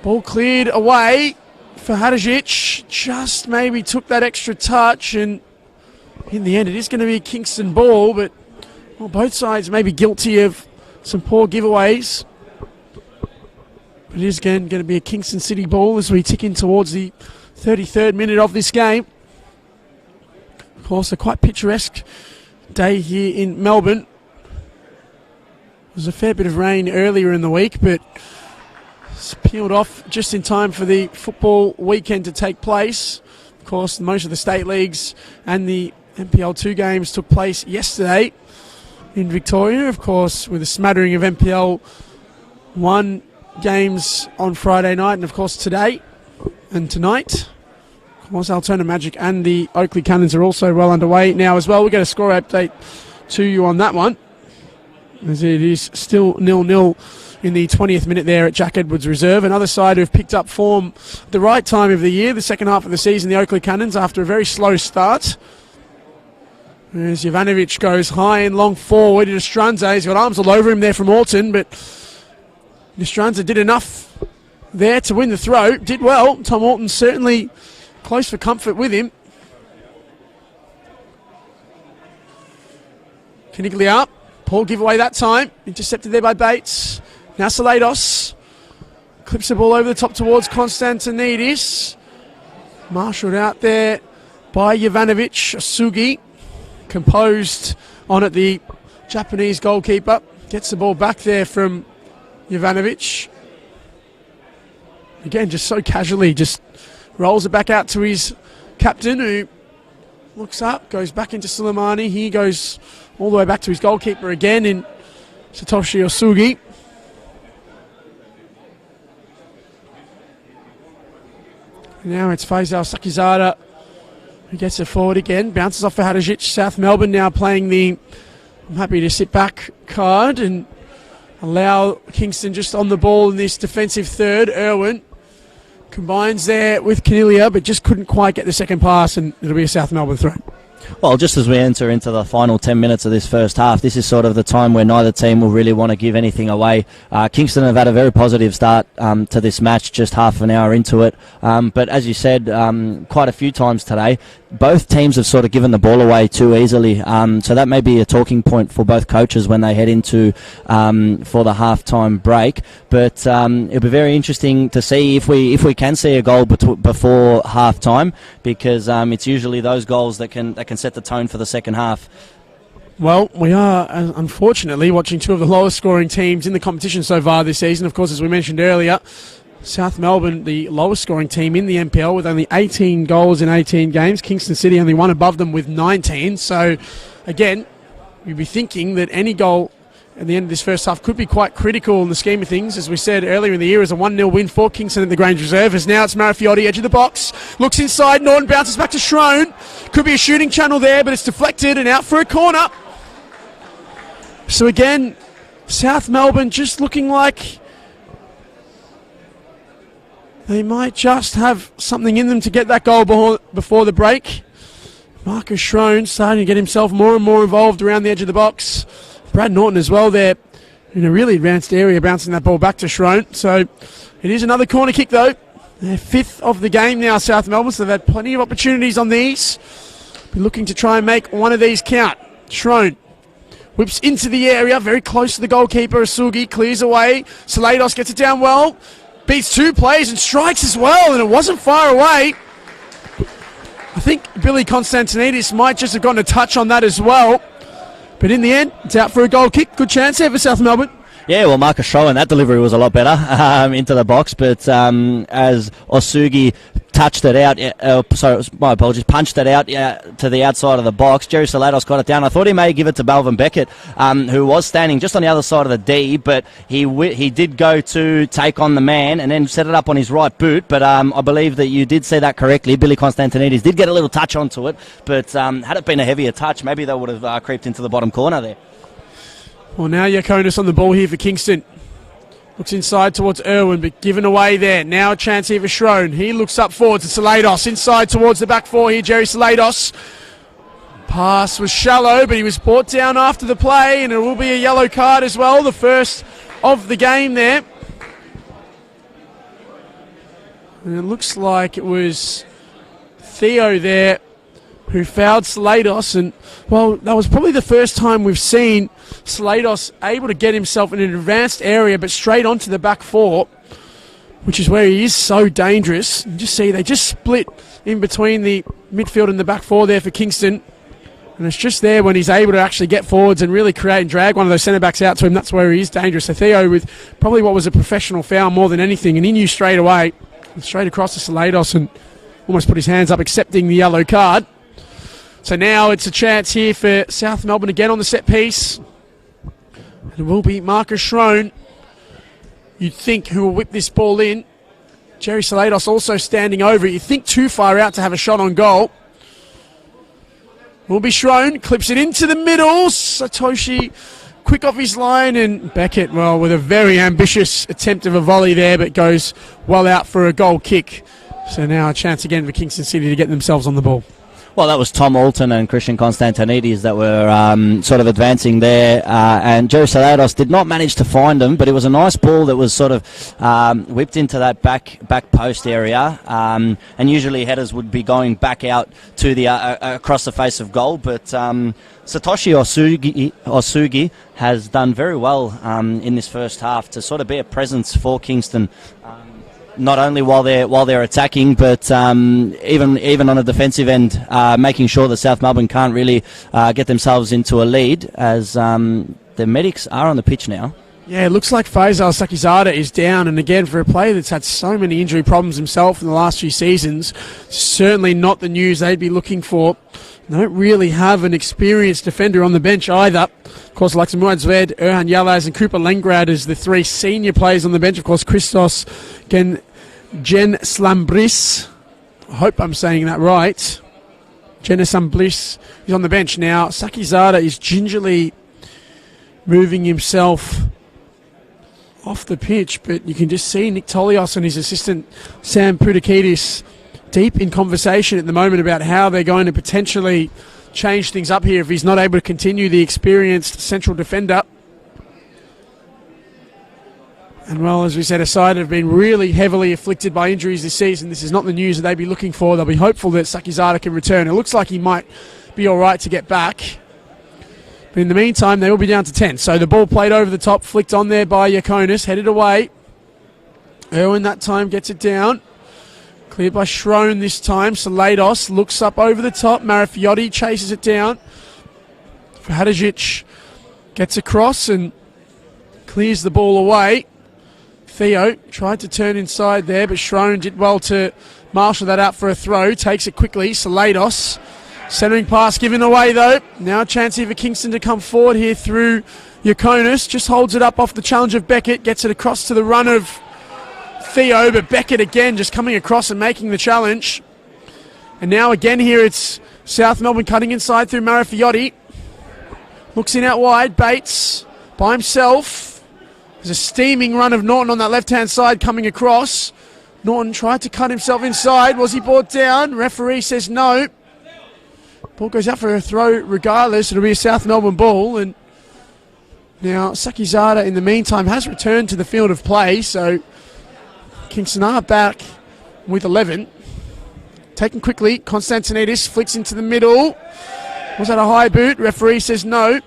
ball cleared away for Hadžić. Just maybe took that extra touch, and in the end, it is going to be a Kingston ball, but both sides may be guilty of some poor giveaways. But it is again going to be a Kingston City ball as we tick in towards the 33rd minute of this game. Of course, a quite picturesque day here in Melbourne. There was a fair bit of rain earlier in the week, but it's peeled off just in time for the football weekend to take place. Of course, most of the state leagues and the NPL 2 games took place yesterday in Victoria, of course, with a smattering of NPL 1 games on Friday night, and of course today and tonight. Of course, Altona Magic and the Oakley Cannons are also well underway now as well. We'll get a score update to you on that one, as it is still 0-0 in the 20th minute there at Jack Edwards Reserve. Another side who have picked up form at the right time of the year, the second half of the season, the Oakley Cannons, after a very slow start. As Jovanovic goes high and long forward to Stranza. He's got arms all over him there from Orton, but Stranza did enough there to win the throw. Did well. Tom Orton certainly close for comfort with him. Caniglia, poor giveaway that time. Intercepted there by Bates. Now Salados clips the ball over the top towards Constantinides. Marshalled out there by Jovanovic. Asugi composed on it, the Japanese goalkeeper. Gets the ball back there from Jovanovic. Again, just so casually, just rolls it back out to his captain, who looks up, goes back into Suleimani. He goes all the way back to his goalkeeper again in Satoshi Asugi. Now it's Faisal Sakizada who gets it forward again. Bounces off for Hadžić. South Melbourne now playing the I'm happy to sit back card and allow Kingston just on the ball in this defensive third. Irwin combines there with Caniglia, but just couldn't quite get the second pass, and it'll be a South Melbourne throw. Well, just as we enter into the final 10 minutes of this first half, this is sort of the time where neither team will really want to give anything away. Kingston have had a very positive start to this match, just half an hour into it. But as you said, quite a few times today, both teams have sort of given the ball away too easily. So that may be a talking point for both coaches when they head into for the half-time break. But it'll be very interesting to see if we can see a goal before half-time, because it's usually those goals that can set the tone for the second half. Well, we are, unfortunately, watching two of the lowest scoring teams in the competition so far this season. Of course, as we mentioned earlier, South Melbourne, the lowest scoring team in the NPL with only 18 goals in 18 games. Kingston City only one above them with 19. So, again, you'd be thinking that any goal at the end of this first half could be quite critical in the scheme of things. As we said earlier in the year, as a 1-0 win for Kingston at the Grange Reserve. As now it's Marafiotti, edge of the box. Looks inside, Norton bounces back to Schroen. Could be a shooting channel there, but it's deflected and out for a corner. So again, South Melbourne just looking like they might just have something in them to get that goal before the break. Marcus Schroen starting to get himself more and more involved around the edge of the box. Brad Norton as well there in a really advanced area, bouncing that ball back to Schroen. So it is another corner kick though. Their fifth of the game now, South Melbourne, so they've had plenty of opportunities on these. Be looking to try and make one of these count. Schroen whips into the area, very close to the goalkeeper. Asugi clears away. Salados gets it down well. Beats two players and strikes as well, and it wasn't far away. I think Billy Constantinides might just have gotten a touch on that as well. But in the end, it's out for a goal kick. Good chance there for South Melbourne. Yeah, well, Marcus Schroen, that delivery was a lot better into the box, but as Osugi touched it out, sorry, my apologies, punched it out to the outside of the box, Jerry Salados got it down. I thought he may give it to Balvin Beckett, who was standing just on the other side of the D, but he did go to take on the man and then set it up on his right boot, but I believe that you did say that correctly. Billy Constantinides did get a little touch onto it, but had it been a heavier touch, maybe they would have creeped into the bottom corner there. Well, now Yakonis on the ball here for Kingston. Looks inside towards Irwin, but given away there. Now a chance here for Schroen. He looks up forward to Salados. Inside towards the back four here, Jerry Salados. Pass was shallow, but he was brought down after the play, and it will be a yellow card as well, the first of the game there. And it looks like it was Theo there who fouled Salados, and well, that was probably the first time we've seen Salados able to get himself in an advanced area but straight onto the back four, which is where he is so dangerous. You just see they just split in between the midfield and the back four there for Kingston, and it's just there when he's able to actually get forwards and really create and drag one of those centre backs out to him. That's where he is dangerous. So Theo with probably what was a professional foul more than anything, and he knew straight away, straight across to Salados and almost put his hands up accepting the yellow card. So now it's a chance here for South Melbourne again on the set piece. It will be Marcus Schroen, you'd think, who will whip this ball in. Jerry Salados also standing over it. You think too far out to have a shot on goal. Will be Schroen, clips it into the middle. Satoshi quick off his line, and Beckett, well, with a very ambitious attempt of a volley there, but goes well out for a goal kick. So now a chance again for Kingston City to get themselves on the ball. Well, that was Tom Alton and Christian Constantinides that were sort of advancing there, and Jerry Salados did not manage to find him, but it was a nice ball that was sort of whipped into that back post area, and usually headers would be going back out to the across the face of goal, but Satoshi Osugi has done very well in this first half to sort of be a presence for Kingston. Not only while they're attacking, but even on a defensive end, making sure that South Melbourne can't really get themselves into a lead, as the medics are on the pitch now. Yeah, it looks like Faisal Sakizada is down, and again, for a player that's had so many injury problems himself in the last few seasons, certainly not the news they'd be looking for. They don't really have an experienced defender on the bench either. Of course, Luxembourg Zved, Erhan Yalaz and Cooper Lengrad as the three senior players on the bench. Of course, Christos Jen Slambris. I hope I'm saying that right. Jen Slambris is on the bench now. Sakizada is gingerly moving himself off the pitch, but you can just see Nick Tolios and his assistant Sam Pudakidis deep in conversation at the moment about how they're going to potentially change things up here if he's not able to continue the experienced central defender. And well, as we said, a side have been really heavily afflicted by injuries this season. This is not the news that they'd be looking for. They'll be hopeful that Sakizada can return. It looks like he might be all right to get back. But in the meantime, they will be down to 10. So the ball played over the top, flicked on there by Yakonis, headed away. Irwin that time gets it down. Cleared by Schroen this time. Salados looks up over the top. Marifiotti chases it down. Hadžić gets across and clears the ball away. Theo tried to turn inside there, but Schroen did well to marshal that out for a throw. Takes it quickly. Salados. Centering pass given away though. Now a chance here for Kingston to come forward here through Yakonis. Just holds it up off the challenge of Beckett. Gets it across to the run of Theo, but Beckett again just coming across and making the challenge. And now again here it's South Melbourne cutting inside through Marifiotti. Looks in out wide. Bates by himself. There's a steaming run of Norton on that left-hand side coming across. Norton tried to cut himself inside. Was he brought down? Referee says no. Ball goes out for a throw regardless. It'll be a South Melbourne ball. And now Sakizada in the meantime has returned to the field of play. So Kingston are back with 11. Taken quickly. Constantinides flicks into the middle. Was that a high boot? Referee says no.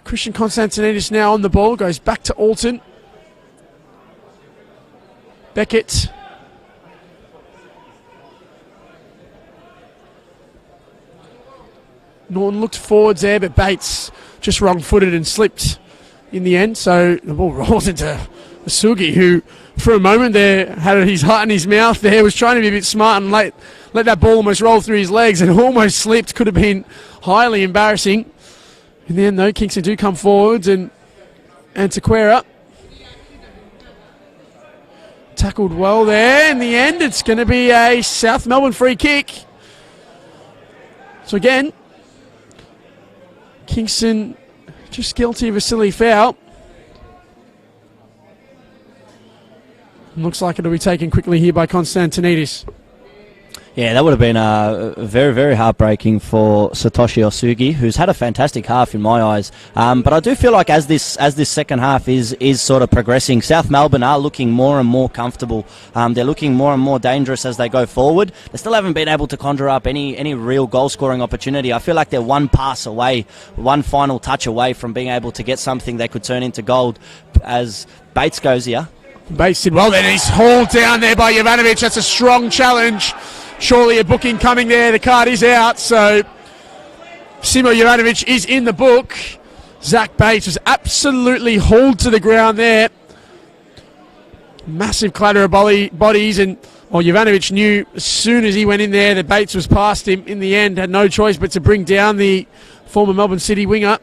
Christian Constantinides now on the ball. Goes back to Alton. Beckett. Norton looked forwards there, but Bates just wrong-footed and slipped in the end. So the ball rolls into Asugi, who for a moment there had his heart in his mouth there, was trying to be a bit smart and let that ball almost roll through his legs and almost slipped. Could have been highly embarrassing. In the end, though, Kingston do come forwards, and Antequera tackled well there. In the end, it's going to be a South Melbourne free kick. So again, Kingston just guilty of a silly foul. Looks like it'll be taken quickly here by Konstantinidis. Yeah, that would have been very, very heartbreaking for Satoshi Osugi, who's had a fantastic half in my eyes. But I do feel like as this second half is sort of progressing, South Melbourne are looking more and more comfortable. They're looking more and more dangerous as they go forward. They still haven't been able to conjure up any real goal-scoring opportunity. I feel like they're one pass away, one final touch away from being able to get something they could turn into gold. As Bates goes here. Bates did well then. He's hauled down there by Jovanovic. That's a strong challenge. Surely a booking coming there. The card is out, so Simo Jovanovic is in the book. Zach Bates was absolutely hauled to the ground there. Massive clatter of bodies, and Jovanovic knew as soon as he went in there that Bates was past him. In the end, had no choice but to bring down the former Melbourne City winger.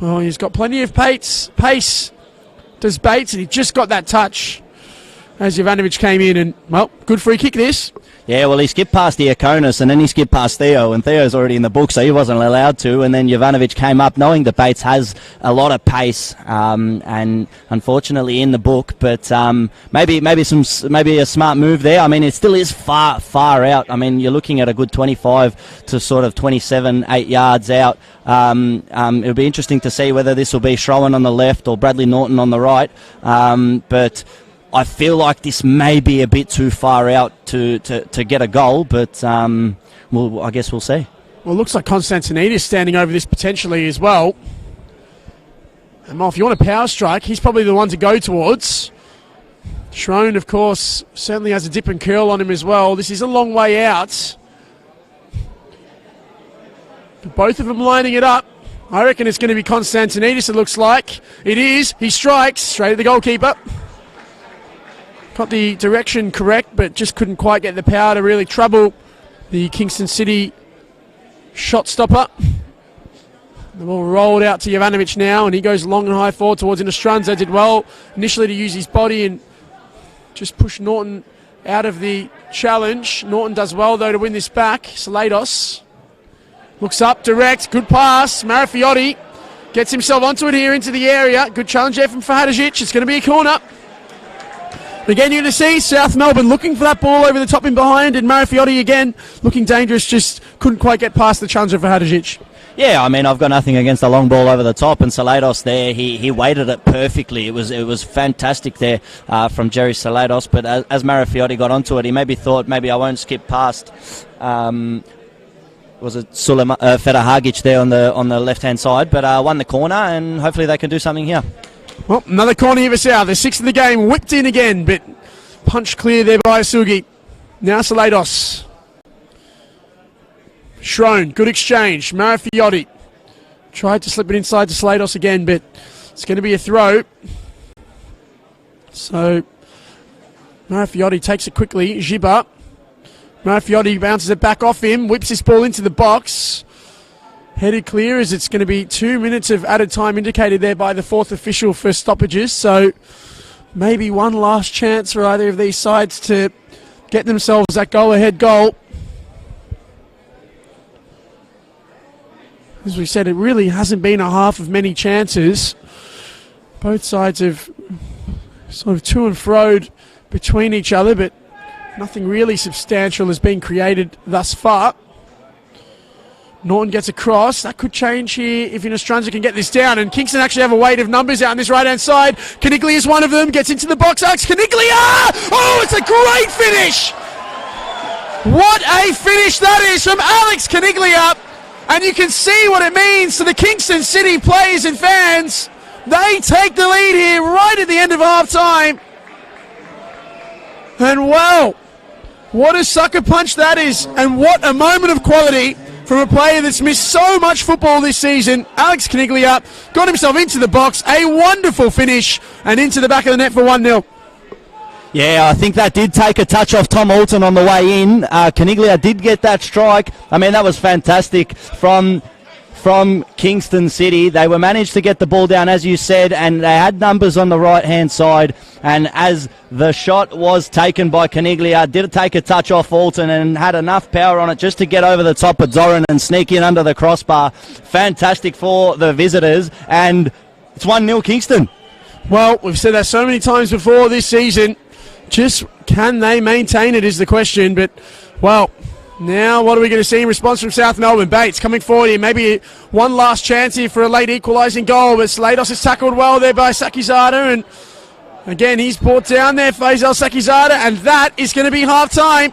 Well, he's got plenty of pace, does Bates, and he just got that touch as Jovanovic came in, and, well, good free kick this. Yeah, well, he skipped past Diakonis, and then he skipped past Theo, and Theo's already in the book, so he wasn't allowed to, and then Jovanovic came up knowing that Bates has a lot of pace, and unfortunately in the book, but maybe a smart move there. I mean, it still is far out. I mean, you're looking at a good 25 to sort of 27, 8 yards out. It'll be interesting to see whether this will be Schroen on the left or Bradley Norton on the right, but I feel like this may be a bit too far out to get a goal, but I guess we'll see. Well, it looks like Konstantinidis standing over this potentially as well. And if you want a power strike, he's probably the one to go towards. Schroen, of course, certainly has a dip and curl on him as well. This is a long way out. But both of them lining it up. I reckon it's going to be Konstantinidis, it looks like. It is. He strikes straight at the goalkeeper. Got the direction correct, but just couldn't quite get the power to really trouble the Kingston City shot stopper. The ball rolled out to Jovanovic now, and he goes long and high forward towards Inostranza. Did well initially to use his body and just push Norton out of the challenge. Norton does well, though, to win this back. Salados looks up, direct, good pass. Marafiotti gets himself onto it here into the area. Good challenge there from Fahadajic. It's going to be a corner. Again, you're going to see South Melbourne looking for that ball over the top and behind, and Marafiotti again looking dangerous, just couldn't quite get past the challenge of Fahadajic. Yeah, I mean, I've got nothing against the long ball over the top, and Salados there, he weighted it perfectly. It was fantastic there from Jerry Salados, but as Marafiotti got onto it, he maybe thought, maybe I won't skip past, was it Fedor there on the left-hand side, but won the corner, and hopefully they can do something here. Well, another corner here for South. The sixth of the game, whipped in again, but punched clear there by Asugi. Now Salados. Schroen, good exchange. Marafiotti tried to slip it inside to Salados again, but it's going to be a throw. So Marafiotti takes it quickly. Giba. Marafiotti bounces it back off him, whips his ball into the box. Headed clear, as it's going to be 2 minutes of added time indicated there by the fourth official for stoppages. So maybe one last chance for either of these sides to get themselves that go-ahead goal. As we said, it really hasn't been a half of many chances. Both sides have sort of to and froed between each other, but nothing really substantial has been created thus far. Norton gets across. That could change here if Inostranza can get this down. And Kingston actually have a weight of numbers out on this right-hand side. Caniglia is one of them. Gets into the box. Alex Caniglia! Oh, it's a great finish! What a finish that is from Alex Caniglia. And you can see what it means to the Kingston City players and fans. They take the lead here right at the end of half-time. And wow, what a sucker punch that is. And what a moment of quality from a player that's missed so much football this season. Alex Caniglia got himself into the box, a wonderful finish, and into the back of the net for 1-0. Yeah, I think that did take a touch off Tom Alton on the way in. Caniglia did get that strike. I mean, that was fantastic from Kingston City. They were managed to get the ball down, as you said, and they had numbers on the right-hand side. And as the shot was taken by Caniglia, did take a touch off Alton and had enough power on it just to get over the top of Doran and sneak in under the crossbar. Fantastic for the visitors, and it's 1-0 Kingston. Well, we've said that so many times before this season. Just can they maintain it is the question. But, well, now what are we going to see in response from South Melbourne? Bates coming forward here. Maybe one last chance here for a late equalising goal. But Slados is tackled well there by Sakizada. And, again, he's brought down there, Faisal Sakizada. And that is going to be half-time.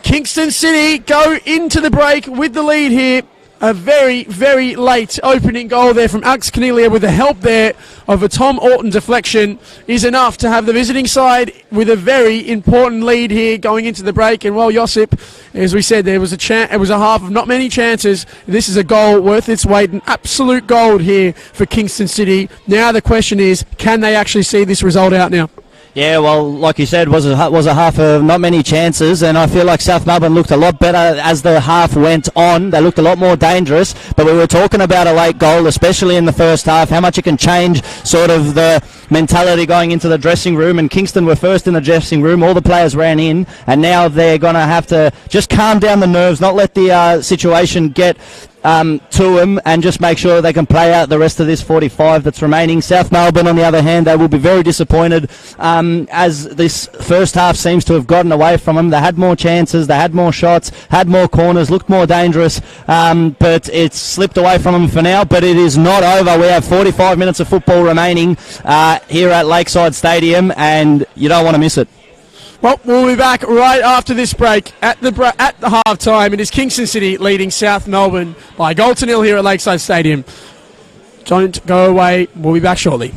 Kingston City go into the break with the lead here. A very, very late opening goal there from Alex Caniglia with the help there of a Tom Alton deflection is enough to have the visiting side with a very important lead here going into the break. And, well, Josip, as we said, it was a half of not many chances. This is a goal worth its weight in absolute gold here for Kingston City. Now the question is, can they actually see this result out now? Yeah, well, like you said, was a half of not many chances, and I feel like South Melbourne looked a lot better as the half went on. They looked a lot more dangerous, but we were talking about a late goal, especially in the first half, how much it can change sort of the mentality going into the dressing room, and Kingston were first in the dressing room. All the players ran in, and now they're going to have to just calm down the nerves, not let the situation get to them, and just make sure they can play out the rest of this 45 that's remaining. South Melbourne, on the other hand, they will be very disappointed as this first half seems to have gotten away from them. They had more chances, they had more shots, had more corners, looked more dangerous, but it's slipped away from them for now. But it is not over. We have 45 minutes of football remaining here at Lakeside Stadium, and you don't want to miss it. Well, we'll be back right after this break. At the half-time, it is Kingston City leading South Melbourne by a goal to nil here at Lakeside Stadium. Don't go away. We'll be back shortly.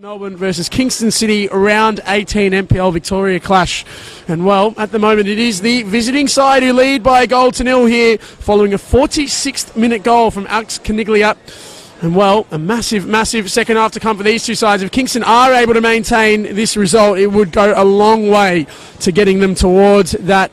Melbourne versus Kingston City, round 18 NPL Victoria clash. And well, at the moment it is the visiting side who lead by a goal to nil here, following a 46th minute goal from Alex Caniglia. And well, a massive second half to come for these two sides. If Kingston are able to maintain this result, it would go a long way to getting them towards that,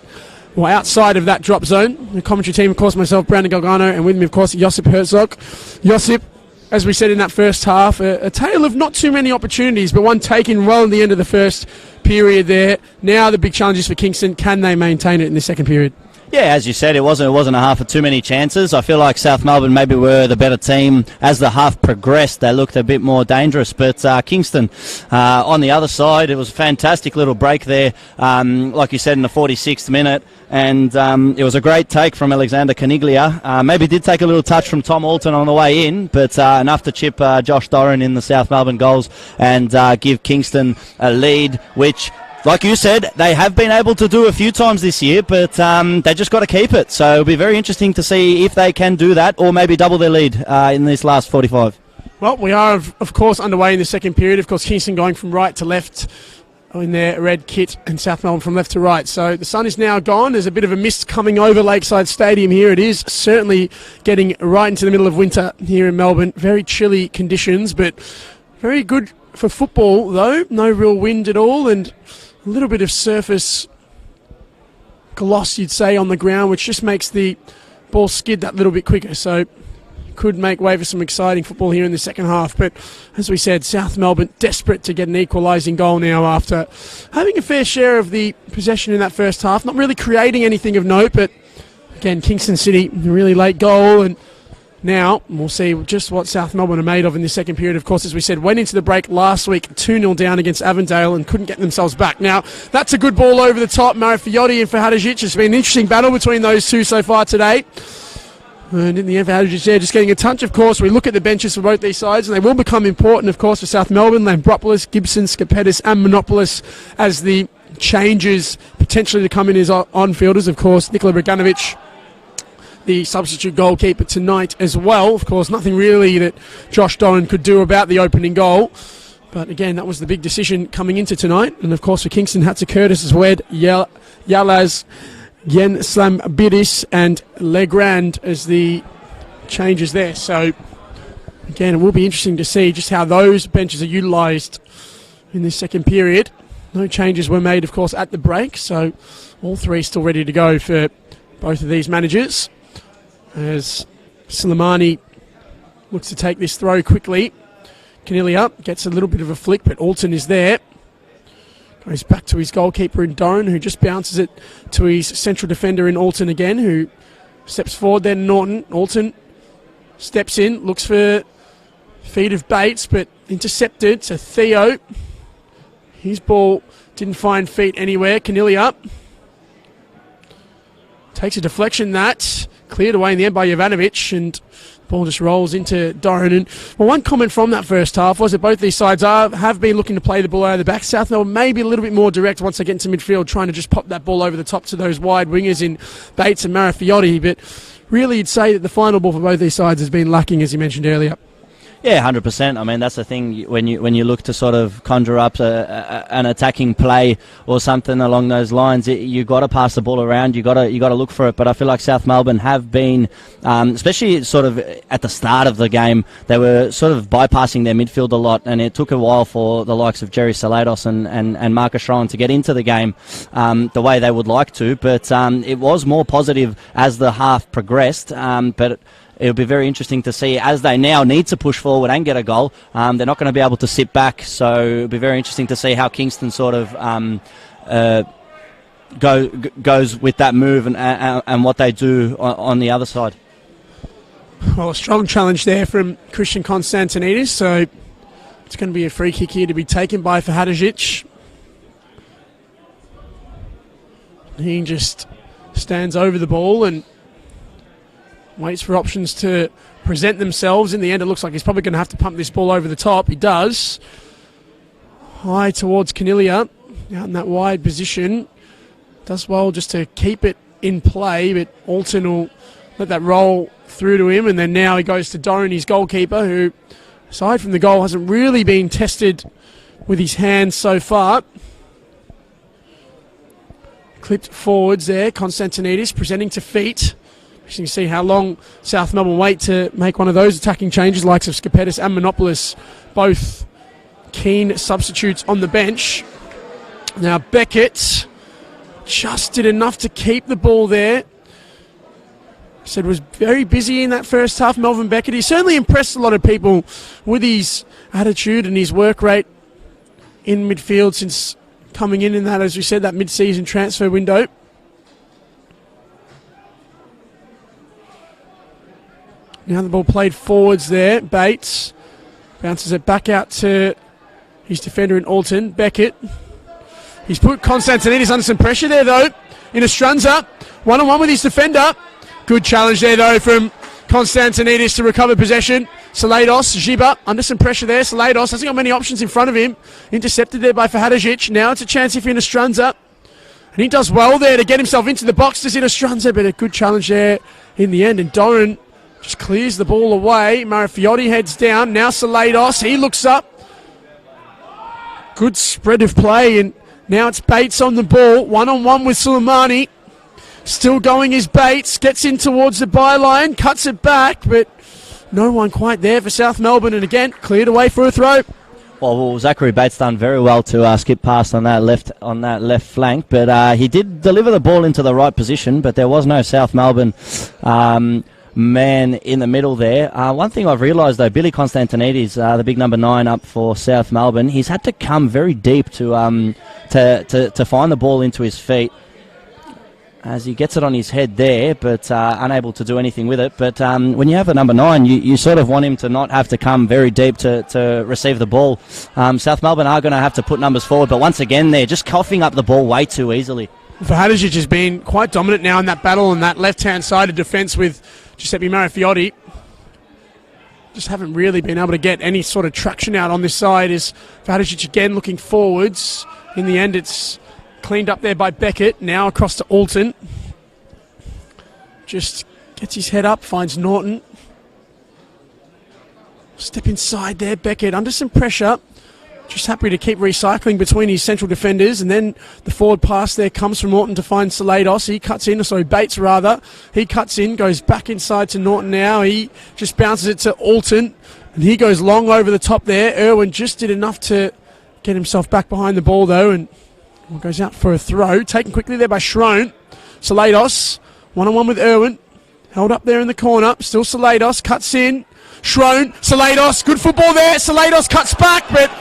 well, outside of that drop zone. The commentary team, of course, myself, Brandon Galgano, and with me, of course, Josip Herzog. Josip, as we said in that first half, a tale of not too many opportunities, but one taken well in the end of the first period there. Now the big challenge is for Kingston. Can they maintain it in the second period? Yeah, as you said, it wasn't a half of too many chances. I feel like South Melbourne maybe were the better team. As the half progressed, they looked a bit more dangerous. But Kingston, on the other side, it was a fantastic little break there, like you said, in the 46th minute. And it was a great take from Alexander Caniglia. Maybe did take a little touch from Tom Alton on the way in, but enough to chip Josh Doran in the South Melbourne goals and give Kingston a lead, which, like you said, they have been able to do a few times this year, but they just got to keep it. So it'll be very interesting to see if they can do that or maybe double their lead in this last 45. Well, we are, of course, underway in the second period. Of course, Kingston going from right to left in their red kit and South Melbourne from left to right. So the sun is now gone. There's a bit of a mist coming over Lakeside Stadium here. It is certainly getting right into the middle of winter here in Melbourne. Very chilly conditions, but very good for football, though. No real wind at all, and a little bit of surface gloss, you'd say, on the ground, which just makes the ball skid that little bit quicker. So could make way for some exciting football here in the second half. But as we said, South Melbourne desperate to get an equalising goal now after having a fair share of the possession in that first half. Not really creating anything of note, but again, Kingston City, a really late goal. And now we'll see just what South Melbourne are made of in the second period. Of course, as we said, went into the break last week 2-0 down against Avondale and couldn't get themselves back. Now, that's a good ball over the top. Marifiotti and Fahadajic. It's been an interesting battle between those two so far today. And in the end, Fahadajic there just getting a touch, of course. We look at the benches for both these sides, and they will become important, of course, for South Melbourne. Lambropoulos, Gibson, Skapetis and Monopoulos as the changes potentially to come in as on-fielders. Of course, Nikola Briganovic, the substitute goalkeeper tonight as well. Of course, nothing really that Josh Doran could do about the opening goal. But again, that was the big decision coming into tonight. And of course, for Kingston, Hatza Curtis, Wed, Yalaz, Yen Slam Bidis and Legrand as the changes there. So again, it will be interesting to see just how those benches are utilised in this second period. No changes were made, of course, at the break. So all three still ready to go for both of these managers. As Slimani looks to take this throw quickly. Caniglia gets a little bit of a flick, but Alton is there. Goes back to his goalkeeper in Doran, who just bounces it to his central defender in Alton again, who steps forward then Norton. Alton steps in, looks for feet of Bates, but intercepted to Theo. His ball didn't find feet anywhere. Caniglia takes a deflection that cleared away in the end by Jovanovic, and the ball just rolls into Doran. And well, one comment from that first half was that both these sides have been looking to play the ball out of the back. South Melbourne maybe a little bit more direct once they get into midfield, trying to just pop that ball over the top to those wide wingers in Bates and Marifiotti. But really, you'd say that the final ball for both these sides has been lacking, as you mentioned earlier. Yeah, 100%. I mean, that's the thing when you look to sort of conjure up an attacking play or something along those lines. You got to pass the ball around. You got to look for it. But I feel like South Melbourne have been, especially sort of at the start of the game, they were sort of bypassing their midfield a lot, and it took a while for the likes of Jerry Salados and Marcus Schroen to get into the game the way they would like to. But it was more positive as the half progressed. But it'll be very interesting to see as they now need to push forward and get a goal. They're not going to be able to sit back, so it'll be very interesting to see how Kingston sort of goes with that move and what they do on the other side. Well, a strong challenge there from Christian Konstantinidis, so it's going to be a free kick here to be taken by Fahadajic. He just stands over the ball and waits for options to present themselves. In the end, it looks like he's probably going to have to pump this ball over the top. He does. High towards Caniglia, out in that wide position. Does well just to keep it in play, but Alton will let that roll through to him, and then now he goes to Doran, his goalkeeper, who aside from the goal, hasn't really been tested with his hands so far. Clipped forwards there, Konstantinidis presenting to feet. You can see how long South Melbourne wait to make one of those attacking changes, likes of Skopedis and Monopoulos, both keen substitutes on the bench. Now Beckett just did enough to keep the ball there. Said was very busy in that first half, Melvin Beckett. He certainly impressed a lot of people with his attitude and his work rate in midfield since coming in that, as we said, that mid-season transfer window. Now the ball played forwards there. Bates bounces it back out to his defender in Alton. Beckett. He's put Konstantinidis under some pressure there, though. In Estrunza. One-on-one with his defender. Good challenge there, though, from Konstantinidis to recover possession. Salados, Giba, under some pressure there. Salados hasn't got many options in front of him. Intercepted there by Fahadžić. Now it's a chance if in Estrunza. And he does well there to get himself into the box to Estrunza, but a good challenge there in the end. And Doran just clears the ball away. Marafiotti heads down. Now Salados, he looks up. Good spread of play, and now it's Bates on the ball. One-on-one with Suleimani. Still going is Bates. Gets in towards the byline. Cuts it back, but no one quite there for South Melbourne. And again, cleared away for a throw. Well, Zachary Bates done very well to skip past on that left flank, but he did deliver the ball into the right position, but there was no South Melbourne man in the middle there. One thing I've realised, though, Billy Konstantinidis, the big number 9 up for South Melbourne, he's had to come very deep to find the ball into his feet, as he gets it on his head there, but unable to do anything with it. But when you have a number 9, you sort of want him to not have to come very deep to receive the ball. South Melbourne are going to have to put numbers forward, but once again, they're just coughing up the ball way too easily. Fahadžić has been quite dominant now in that battle on that left-hand side of defence with Giuseppe Marafiotti. Just haven't really been able to get any sort of traction out on this side. Is Fahadžić again looking forwards. In the end, it's cleaned up there by Beckett. Now across to Alton. Just gets his head up, finds Norton. Step inside there, Beckett under some pressure. Just happy to keep recycling between his central defenders, and then the forward pass there comes from Norton to find Salados. He cuts in, sorry, Bates rather. He cuts in, goes back inside to Norton now. He just bounces it to Alton, and he goes long over the top there. Irwin just did enough to get himself back behind the ball, though, and goes out for a throw. Taken quickly there by Schrone. Salados, one-on-one with Irwin. Held up there in the corner. Still Salados, cuts in. Schrone, Salados, good football there. Salados cuts back, but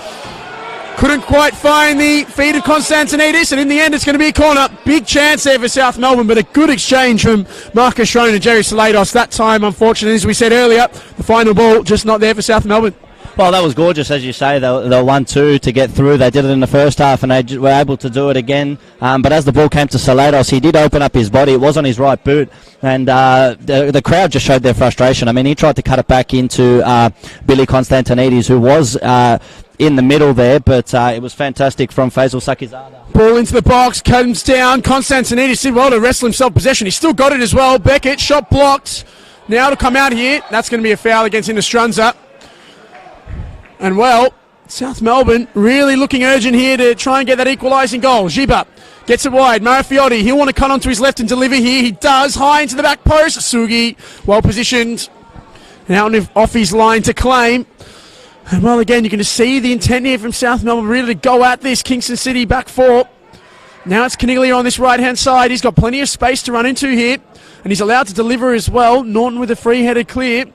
couldn't quite find the feet of Konstantinidis, and in the end it's going to be a corner. Big chance there for South Melbourne, but a good exchange from Marcus Schrone and Jerry Salados. That time, unfortunately, as we said earlier, the final ball just not there for South Melbourne. Well, that was gorgeous, as you say. They were 1-2 to get through. They did it in the first half, and they were able to do it again. But as the ball came to Salados, he did open up his body. It was on his right boot, and the crowd just showed their frustration. I mean, he tried to cut it back into Billy Konstantinidis, who was in the middle there, but it was fantastic from Faisal Sakizada. Ball into the box, comes down. Konstantinidis did well to wrestle himself possession. He still got it as well. Beckett, shot blocked. Now to come out here. That's going to be a foul against Estrunza. And well, South Melbourne really looking urgent here to try and get that equalising goal. Giba gets it wide. Marafiotti, he'll want to cut onto his left and deliver here. He does. High into the back post. Sugi, well positioned. Now off his line to claim. And well, again, you can just see the intent here from South Melbourne really to go at this Kingston City back four. Now it's Caniglia on this right-hand side. He's got plenty of space to run into here. And he's allowed to deliver as well. Norton with a free-headed clear.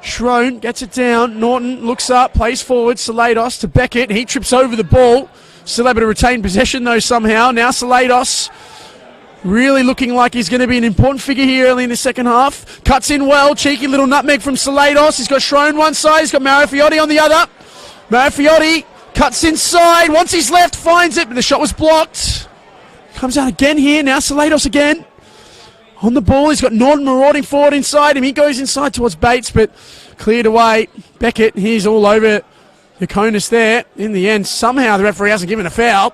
Schrone gets it down. Norton looks up, plays forward. Salados to Beckett. He trips over the ball. Still able to retain possession, though, somehow. Now Salados really looking like he's going to be an important figure here early in the second half. Cuts in well. Cheeky little nutmeg from Salados. He's got Schrone one side. He's got Marafiotti on the other. Marafiotti cuts inside. Wants his left. Finds it, but the shot was blocked. Comes out again here. Now Salados again. On the ball, he's got Norton marauding forward inside him. He goes inside towards Bates, but cleared away. Beckett, he's all over Yakonis there. In the end, somehow the referee hasn't given a foul.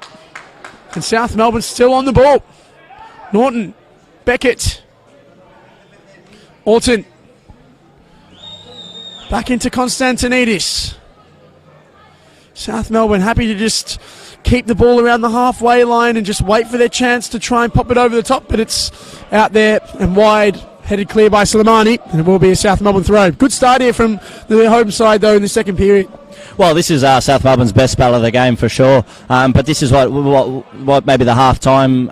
And South Melbourne still on the ball. Norton, Beckett, Alton. Back into Konstantinidis. South Melbourne happy to just keep the ball around the halfway line and just wait for their chance to try and pop it over the top, but it's out there and wide, headed clear by Soleimani, and it will be a South Melbourne throw. Good start here from the home side, though, in the second period. Well, this is South Melbourne's best spell of the game for sure. But this is what maybe the half-time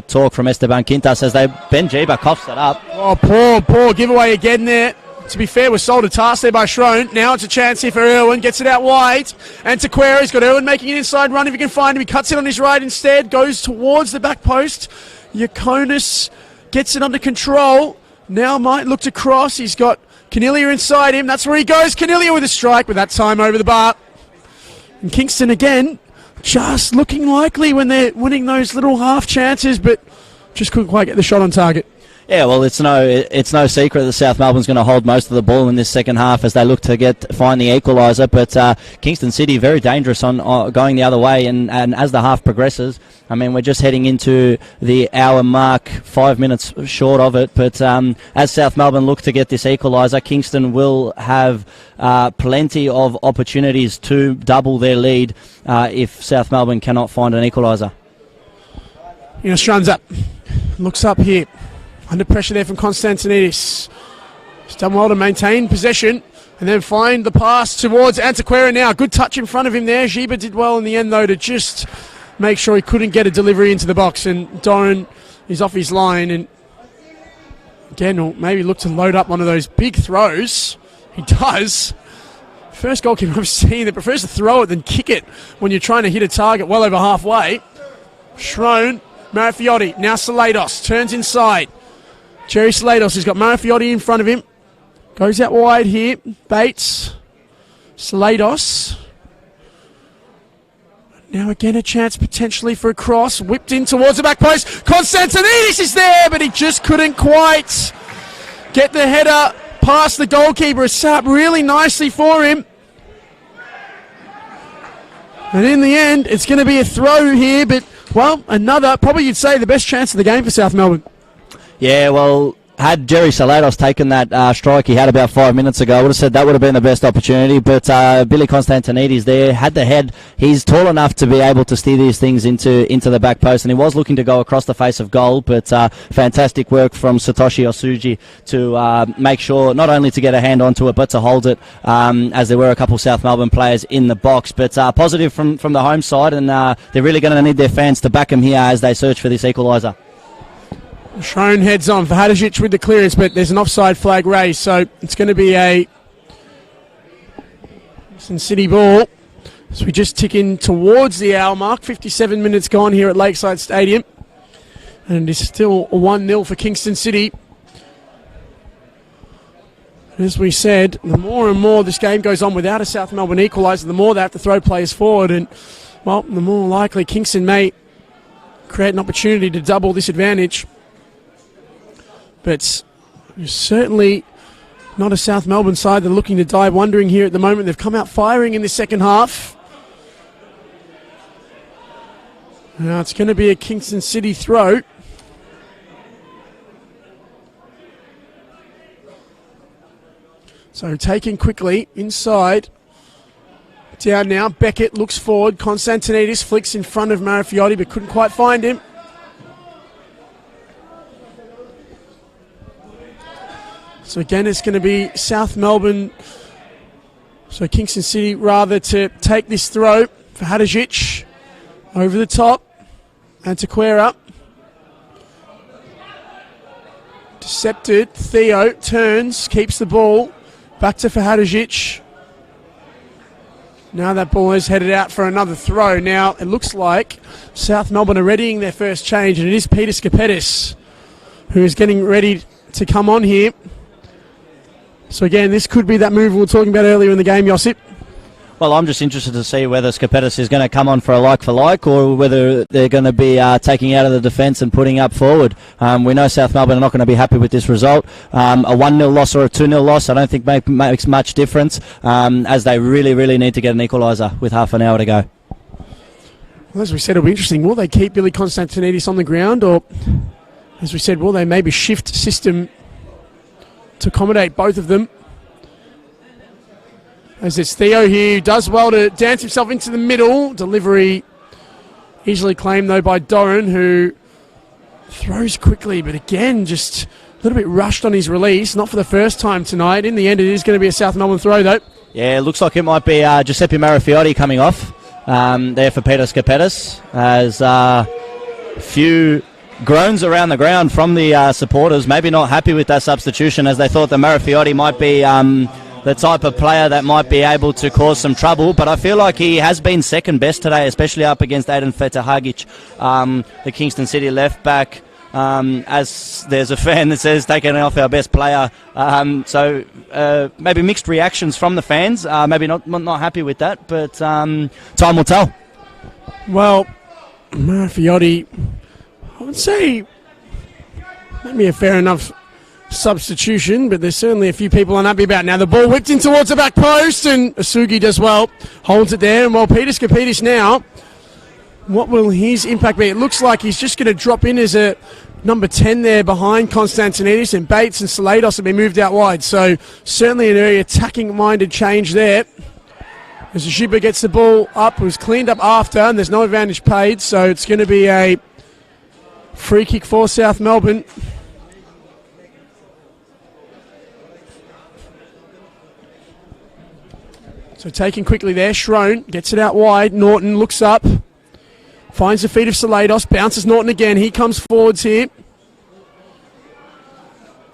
talk from Esteban Quintas as Benjiba coughs it up. Oh, poor giveaway again there. To be fair, was sold a task there by Schrone. Now it's a chance here for Irwin. Gets it out wide. And Taquera's got Irwin making an inside run if he can find him. He cuts it on his right instead. Goes towards the back post. Yakonis gets it under control. Now might look to cross. He's got Canilia inside him. That's where he goes. Canilia with a strike, but that time over the bar. And Kingston again, just looking likely when they're winning those little half chances, but just couldn't quite get the shot on target. Yeah, well, it's no secret that South Melbourne's going to hold most of the ball in this second half as they look to find the equaliser. But Kingston City very dangerous on going the other way, and as the half progresses, I mean, we're just heading into the hour mark, 5 minutes short of it. But as South Melbourne look to get this equaliser, Kingston will have plenty of opportunities to double their lead if South Melbourne cannot find an equaliser. Runs up, looks up here. Under pressure there from Konstantinidis. He's done well to maintain possession and then find the pass towards Antequera now. Good touch in front of him there. Giba did well in the end, though, to just make sure he couldn't get a delivery into the box. And Doran is off his line and again will maybe look to load up one of those big throws. He does. First goalkeeper I've seen that prefers to throw it than kick it when you're trying to hit a target well over halfway. Schrone, Marafiotti, now Salados, turns inside. Jerry Salados has got Marafiotti in front of him. Goes out wide here. Bates. Salados. Now again a chance potentially for a cross. Whipped in towards the back post. Konstantinidis is there, but he just couldn't quite get the header past the goalkeeper. It's set up really nicely for him. And in the end, it's going to be a throw here, but, well, another, probably you'd say the best chance of the game for South Melbourne. Yeah, well, had Jerry Salados taken that strike he had about 5 minutes ago, I would have said that would have been the best opportunity. But Billy Konstantinidis there had the head. He's tall enough to be able to steer these things into the back post, and he was looking to go across the face of goal. But fantastic work from Satoshi Osuji to make sure not only to get a hand onto it, but to hold it, as there were a couple South Melbourne players in the box. But positive from the home side, and they're really going to need their fans to back them here as they search for this equaliser. Schrone heads on for Hadžić with the clearance, but there's an offside flag raised, so it's going to be a Kingston City ball. So we just tick in towards the hour mark, 57 minutes gone here at Lakeside Stadium, and it is still 1-0 for Kingston City. As we said, the more and more this game goes on without a South Melbourne equaliser, the more they have to throw players forward, and, well, the more likely Kingston may create an opportunity to double this advantage. But certainly not a South Melbourne side that are looking to die wondering here at the moment. They've come out firing in the second half. Now it's going to be a Kingston City throw. So taken quickly inside. Down now. Beckett looks forward. Konstantinidis flicks in front of Marafiotti but couldn't quite find him. So again, it's going to be South Melbourne, so Kingston City rather, to take this throw for Hadžić. Over the top, Antequera. Decepted, Theo turns, keeps the ball, back to Hadžić. Now that ball is headed out for another throw. Now it looks like South Melbourne are readying their first change, and it is Peter Skapetis who is getting ready to come on here. So again, this could be that move we were talking about earlier in the game, Josip. Well, I'm just interested to see whether Skapetis is going to come on for a like-for-like or whether they're going to be taking out of the defence and putting up forward. We know South Melbourne are not going to be happy with this result. A 1-0 loss or a 2-0 loss I don't think makes much difference, as they really, really need to get an equaliser with half an hour to go. Well, as we said, it'll be interesting. Will they keep Billy Konstantinidis on the ground, or, as we said, will they maybe shift system to accommodate both of them? As it's Theo here, who does well to dance himself into the middle. Delivery easily claimed, though, by Doran, who throws quickly, but again, just a little bit rushed on his release. Not for the first time tonight. In the end, it is going to be a South Melbourne throw, though. Yeah, it looks like it might be Giuseppe Marafiotti coming off there for Peter Skapetis. As a few groans around the ground from the supporters, maybe not happy with that substitution, as they thought that Marafiotti might be the type of player that might be able to cause some trouble, but I feel like he has been second best today, especially up against Aiden Fetahagic, the Kingston City left back. As there's a fan that says taking off our best player, so maybe mixed reactions from the fans. Maybe not happy with that, but time will tell. Well, Marafiotti, I would say maybe a fair enough substitution, but there's certainly a few people unhappy about it. Now the ball whipped in towards the back post, and Asugi does well, holds it there, and while Peter Skapetis now, what will his impact be? It looks like he's just going to drop in as a number 10 there behind Konstantinidis, and Bates and Salados have been moved out wide, so certainly an very attacking-minded change there. As Ziba gets the ball up, it was cleaned up after, and there's no advantage paid, so it's going to be a free kick for South Melbourne. So taken quickly there, Schrone gets it out wide, Norton looks up, finds the feet of Salados, bounces Norton again, he comes forwards here.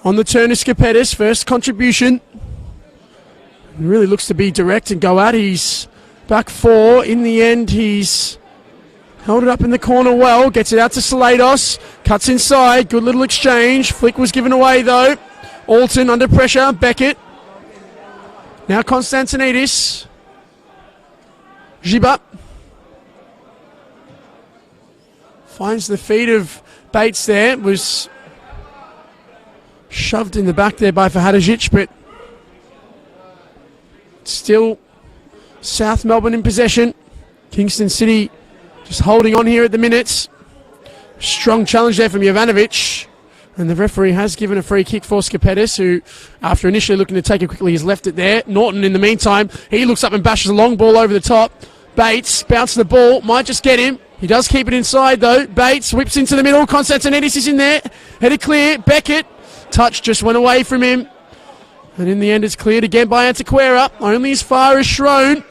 On the turn of Skapetis, first contribution. He really looks to be direct and go out, he's back four, in the end he's held it up in the corner well, gets it out to Salados, cuts inside, good little exchange, flick was given away though. Alton under pressure, Beckett. Now Konstantinidis. Giba. Finds the feet of Bates there. Was shoved in the back there by Fahadajic, but still South Melbourne in possession. Kingston City just holding on here at the minutes. Strong challenge there from Jovanovic. And the referee has given a free kick for Skapetis, who, after initially looking to take it quickly, has left it there. Norton, in the meantime, he looks up and bashes a long ball over the top. Bates bounces the ball, might just get him. He does keep it inside, though. Bates whips into the middle. Konstantinidis is in there. Headed clear. Beckett. Touch just went away from him. And in the end, it's cleared again by Antequera. Only as far as Schrone.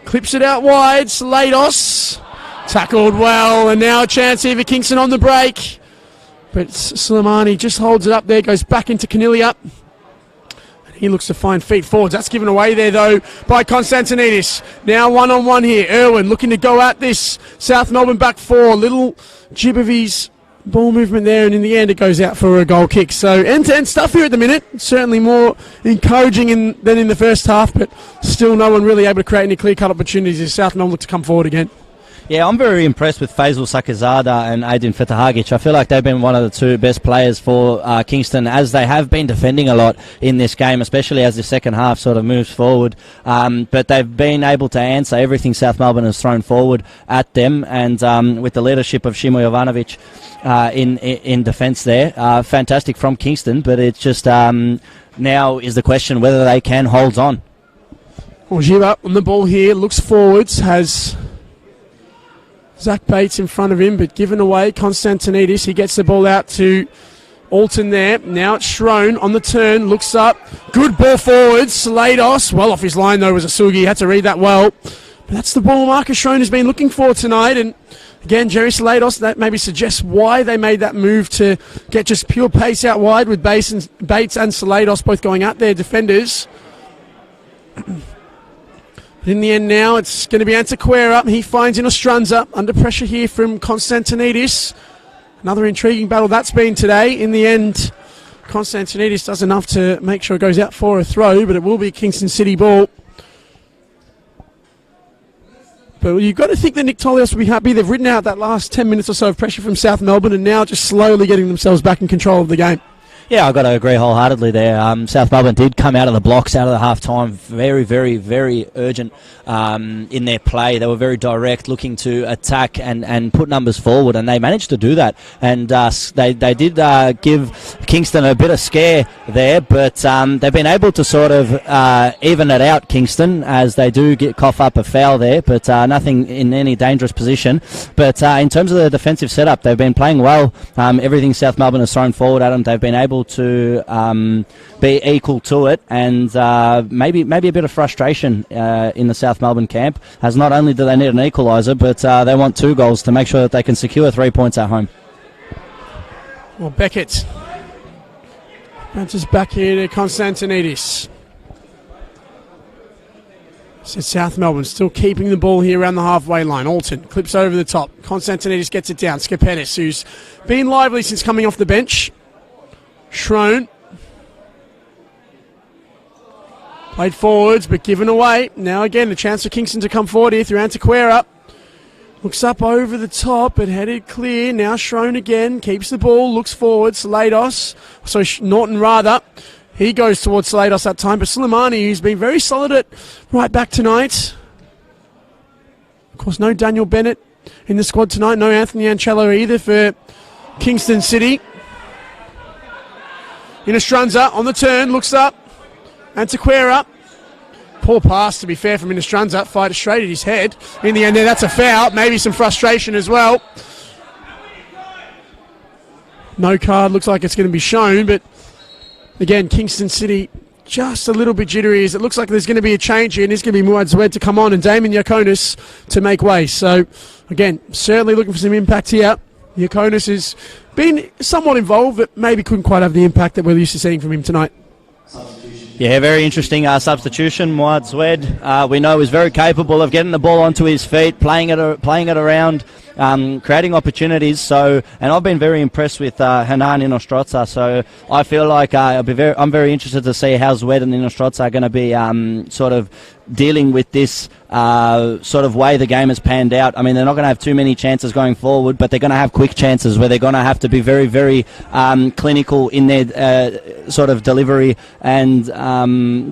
Clips it out wide. Salados. Tackled well. And now a chance here for Kingston on the break. But Soleimani just holds it up there, goes back into Canilia. He looks to find feet forwards. That's given away there, though, by Konstantinidis. Now one-on-one here. Irwin looking to go at this. South Melbourne back four. Little jib of his ball movement there, and in the end it goes out for a goal kick. So end-to-end stuff here at the minute. Certainly more encouraging than in the first half, but still no one really able to create any clear-cut opportunities as South Melbourne look to come forward again. Yeah, I'm very impressed with Faisal Sakazada and Aiden Fetahagic. I feel like they've been one of the two best players for Kingston, as they have been defending a lot in this game, especially as the second half sort of moves forward. But they've been able to answer everything South Melbourne has thrown forward at them, and with the leadership of Shimo Jovanovic in defence there, fantastic from Kingston. But it's just now is the question whether they can hold on. Well, Giba on the ball here, looks forwards, has Zach Bates in front of him, but given away. Konstantinidis, he gets the ball out to Alton there. Now it's Schrone on the turn, looks up. Good ball forwards. Salados, well off his line though, was Asugi. Had to read that well. But that's the ball Marcus Schrone has been looking for tonight. And again, Jerry Salados, that maybe suggests why they made that move to get just pure pace out wide with Bates and Salados both going at their defenders. In the end now, it's going to be Antequera. He finds Inostranza under pressure here from Konstantinidis. Another intriguing battle that's been today. In the end, Konstantinidis does enough to make sure it goes out for a throw, but it will be Kingston City ball. But you've got to think that Nick Tolios will be happy. They've ridden out that last 10 minutes or so of pressure from South Melbourne and now just slowly getting themselves back in control of the game. Yeah, I've got to agree wholeheartedly there. South Melbourne did come out of the blocks out of the half-time very, very, very urgent in their play. They were very direct, looking to attack and put numbers forward, and they managed to do that. And they did give Kingston a bit of scare there, but they've been able to sort of even it out, Kingston, as they do cough up a foul there, but nothing in any dangerous position. But in terms of the defensive setup, they've been playing well. Everything South Melbourne has thrown forward at them, they've been able to be equal to it, and maybe a bit of frustration in the South Melbourne camp, as not only do they need an equaliser, but they want 2 goals to make sure that they can secure 3 points at home. Well, Beckett bounces back here to Konstantinidis. So South Melbourne still keeping the ball here around the halfway line. Alton clips over the top. Konstantinidis gets it down. Skapetis, who's been lively since coming off the bench. Schrone played forwards but given away. Now again a chance for Kingston to come forward here through Antequera. Looks up over the top but headed clear. Now Schrone again keeps the ball, looks forward. Norton rather. He goes towards Salados that time, but Soleimani, who's been very solid at right back tonight. Of course, no Daniel Bennett in the squad tonight, no Anthony Ancello either for Kingston City. Inostranza on the turn, looks up. Antequera. Poor pass, to be fair, from Inostranza. Fired it straight at his head. In the end there, that's a foul. Maybe some frustration as well. No card looks like it's going to be shown, but again, Kingston City just a little bit jittery as it looks like there's going to be a change here, and it's going to be Muad Zwed to come on and Damon Yakonis to make way. So, again, certainly looking for some impact here. Yakonis has been somewhat involved, but maybe couldn't quite have the impact that we're used to seeing from him tonight. Yeah, very interesting substitution. Muad Zwed, we know, is very capable of getting the ball onto his feet, playing it around, creating opportunities. So, and I've been very impressed with Hernan Inostranza. So I feel like I'm very interested to see how Zwed and Inostranza are going to be sort of dealing with this sort of way the game has panned out. I mean, they're not going to have too many chances going forward, but they're going to have quick chances where they're going to have to be very, very clinical in their sort of delivery and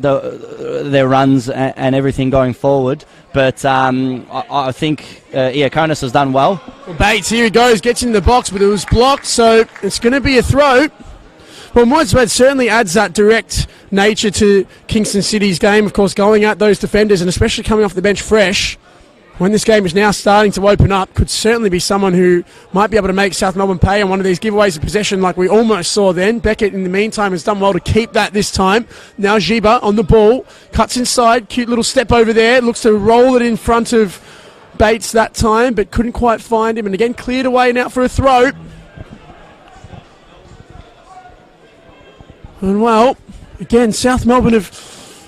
their runs and everything going forward. But I think Iaconis has done well. Bates, here he goes, gets in the box, but it was blocked, so it's going to be a throw. Well, Moinswed certainly adds that direct nature to Kingston City's game, of course, going at those defenders and especially coming off the bench fresh. When this game is now starting to open up, could certainly be someone who might be able to make South Melbourne pay on one of these giveaways of possession like we almost saw then. Beckett, in the meantime, has done well to keep that this time. Now Giba on the ball, cuts inside, cute little step over there, looks to roll it in front of Bates that time, but couldn't quite find him, and again cleared away now for a throw. And well, again, South Melbourne have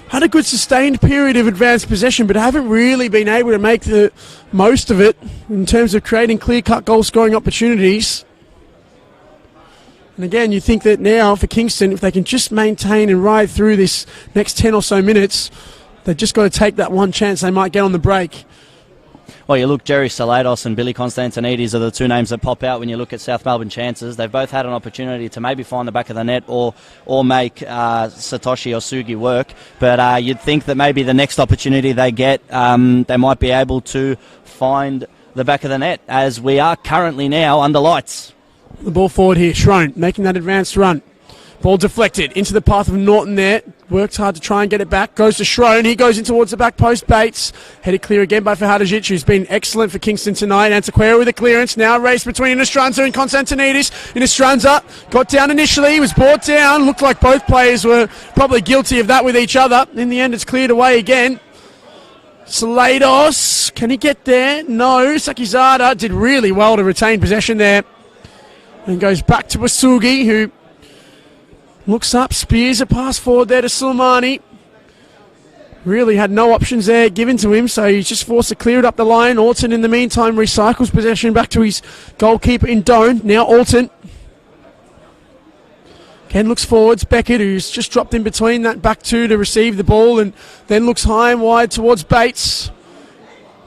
had a good sustained period of advanced possession, but haven't really been able to make the most of it in terms of creating clear-cut goal-scoring opportunities. And again, you think that now for Kingston, if they can just maintain and ride through this next 10 or so minutes, they've just got to take that one chance they might get on the break. Well, you look, Jerry Salados and Billy Konstantinidis are the two names that pop out when you look at South Melbourne chances. They've both had an opportunity to maybe find the back of the net or make Satoshi or Sugi work. But you'd think that maybe the next opportunity they get, they might be able to find the back of the net, as we are currently now under lights. The ball forward here, Schrone making that advanced run. Ball deflected into the path of Norton there. Works hard to try and get it back. Goes to Schrone. He goes in towards the back post. Bates. Headed clear again by Fahadajic, who's been excellent for Kingston tonight. Antequera with a clearance. Now a race between Inostranza and Konstantinidis. Inostranza got down initially. Was brought down. Looked like both players were probably guilty of that with each other. In the end, it's cleared away again. Salados. Can he get there? No. Sakizada did really well to retain possession there. And goes back to Wasugi, who looks up, spears a pass forward there to Soleimani. Really had no options there given to him, so he's just forced to clear it up the line. Alton, in the meantime, recycles possession back to his goalkeeper in Doan. Now Alton. Ken looks forwards. Beckett, who's just dropped in between that back two to receive the ball, and then looks high and wide towards Bates.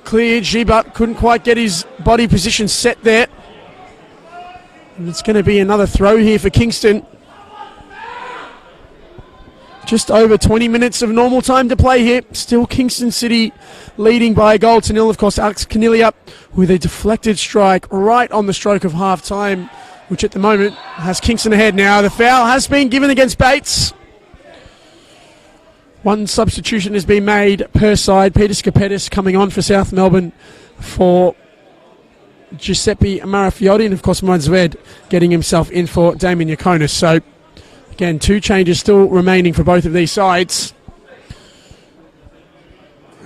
Cleared. Giba couldn't quite get his body position set there. And it's going to be another throw here for Kingston. Just over 20 minutes of normal time to play here. Still Kingston City leading by a goal to nil. Of course, Alex Canilia with a deflected strike right on the stroke of half time, which at the moment has Kingston ahead now. The foul has been given against Bates. One substitution has been made per side. Peter Scapetis coming on for South Melbourne for Giuseppe Marafiotti, and of course Moinsved getting himself in for Damien Yaconis. So again, 2 changes still remaining for both of these sides.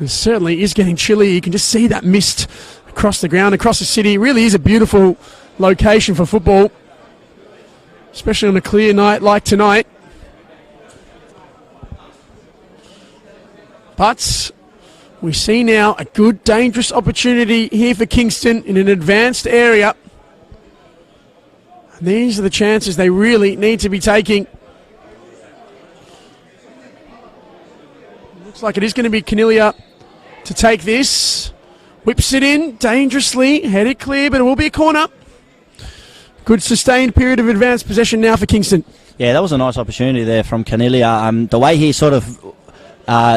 It certainly is getting chilly. You can just see that mist across the ground, across the city. It really is a beautiful location for football, especially on a clear night like tonight. But we see now a good, dangerous opportunity here for Kingston in an advanced area. And these are the chances they really need to be taking. Looks like it is going to be Canilia to take this. Whips it in dangerously, headed clear, but it will be a corner. Good sustained period of advanced possession now for Kingston. Yeah, that was a nice opportunity there from Canilia. The way he sort of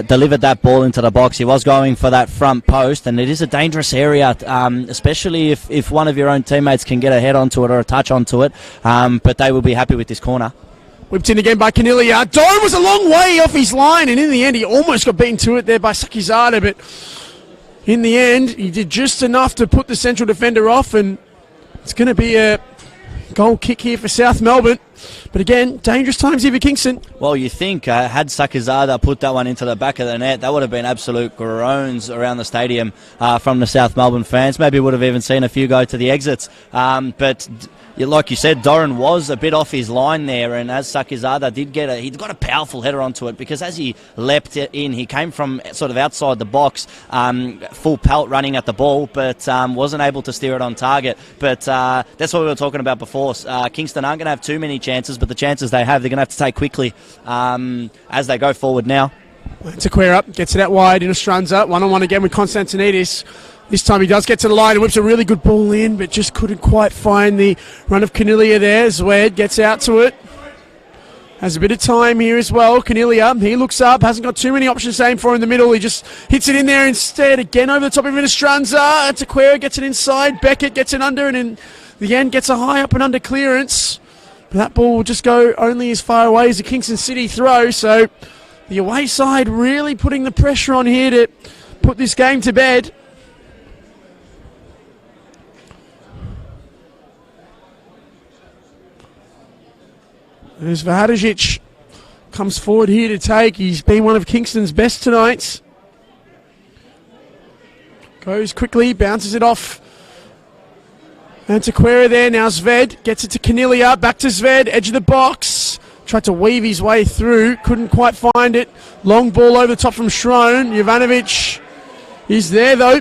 delivered that ball into the box, he was going for that front post, and it is a dangerous area, especially if one of your own teammates can get a head onto it or a touch onto it, but they will be happy with this corner. Whipped in again by Canilia. Doran was a long way off his line, and in the end he almost got beaten to it there by Sakizada, but in the end he did just enough to put the central defender off, and it's going to be a goal kick here for South Melbourne. But again, dangerous times here for Kingston. Well, you think had Sakizada put that one into the back of the net, that would have been absolute groans around the stadium from the South Melbourne fans. Maybe would have even seen a few go to the exits. But like you said, Doran was a bit off his line there, and as Sakizada did he got a powerful header onto it, because as he leapt in, he came from sort of outside the box, full pelt running at the ball, but wasn't able to steer it on target. But that's what we were talking about before. Kingston aren't going to have too many chances, but the chances they have, they're going to have to take quickly as they go forward now. Taquera gets it out wide in Ostranza. One-on-one again with Konstantinidis. This time he does get to the line and whips a really good ball in, but just couldn't quite find the run of Canilia there. Zwed gets out to it. Has a bit of time here as well. Canilia, he looks up, hasn't got too many options to aim for in the middle. He just hits it in there instead. Again over the top of Ostranza. Taquera gets it inside. Beckett gets it under, and in the end gets a high up and under clearance. But that ball will just go only as far away as the Kingston City throw. So the away side really putting the pressure on here to put this game to bed. There's Vahadajic, comes forward here to take. He's been one of Kingston's best tonight. Goes quickly, bounces it off. And Taquera there, now Zved gets it to Canilia, back to Zved, edge of the box. Tried to weave his way through, couldn't quite find it. Long ball over the top from Shrone. Jovanovic is there though.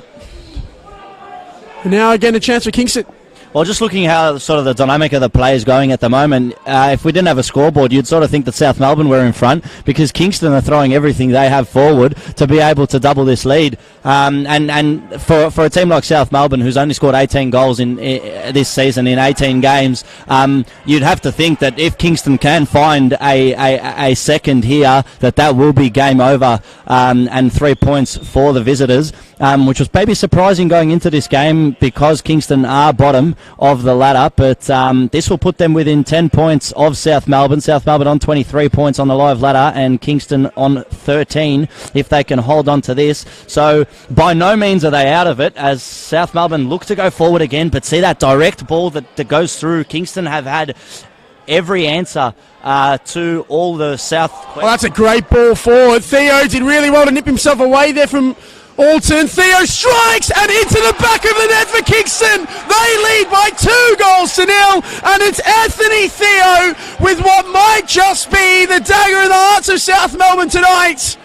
And now again a chance for Kingston. Well, just looking how sort of the dynamic of the play is going at the moment, if we didn't have a scoreboard, you'd sort of think that South Melbourne were in front, because Kingston are throwing everything they have forward to be able to double this lead. And for a team like South Melbourne, who's only scored 18 goals in this season in 18 games, you'd have to think that if Kingston can find a second here, that will be game over, and 3 points for the visitors, which was maybe surprising going into this game because Kingston are bottom of the ladder, but this will put them within 10 points of South Melbourne. South Melbourne on 23 points on the live ladder, and Kingston on 13 if they can hold on to this. So by no means are they out of it, as South Melbourne look to go forward again, but see that direct ball that goes through. Kingston have had every answer to all the South. Well, that's a great ball forward. Theo did really well to nip himself away there from Alton. Theo strikes and into the back of the net for Kingston. They lead by 2-0, and it's Anthony Theo with what might just be the dagger in the hearts of South Melbourne tonight.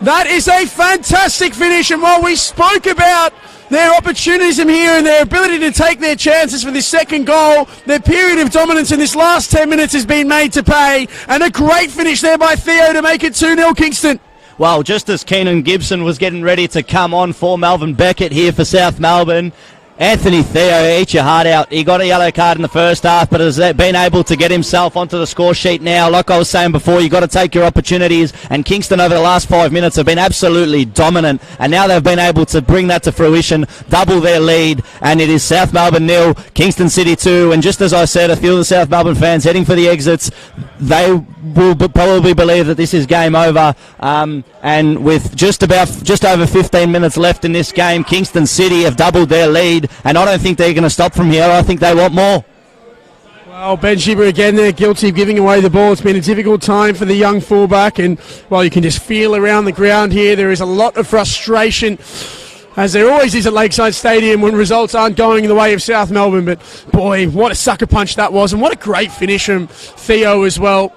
That is a fantastic finish, and while we spoke about their opportunism here and their ability to take their chances for this second goal, their period of dominance in this last 10 minutes has been made to pay, and a great finish there by Theo to make it 2-0 Kingston. Well, just as Keenan Gibson was getting ready to come on for Melvin Beckett here for South Melbourne, Anthony Theo, eat your heart out. He got a yellow card in the first half, but has been able to get himself onto the score sheet now. Like I was saying before, you've got to take your opportunities, and Kingston over the last 5 minutes have been absolutely dominant, and now they've been able to bring that to fruition, double their lead, and it is South Melbourne 0, Kingston City 2, and just as I said, a few of the South Melbourne fans heading for the exits, they will probably believe that this is game over, and with just over 15 minutes left in this game, Kingston City have doubled their lead, and I don't think they're going to stop from here. I think they want more. Well, Ben Shibber again, they're guilty of giving away the ball. It's been a difficult time for the young fullback, and well, you can just feel around the ground here there is a lot of frustration, as there always is at Lakeside Stadium when results aren't going in the way of South Melbourne. But boy, what a sucker punch that was, and what a great finish from Theo as well.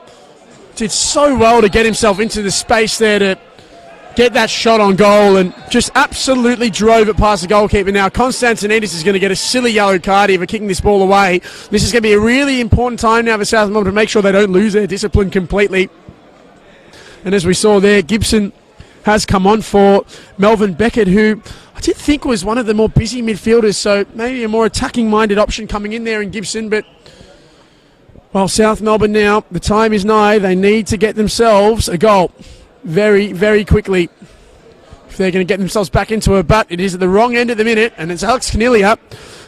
Did so well to get himself into the space there to get that shot on goal, and just absolutely drove it past the goalkeeper. Now Konstantinidis is going to get a silly yellow card here for kicking this ball away. This is going to be a really important time now for South Melbourne to make sure they don't lose their discipline completely. And as we saw there, Gibson has come on for Melvin Beckett, who I did think was one of the more busy midfielders, so maybe a more attacking-minded option coming in there in Gibson. But well, South Melbourne now, the time is nigh. They need to get themselves a goal very, very quickly if they're going to get themselves back into a but. It is at the wrong end at the minute, and it's Alex Canilia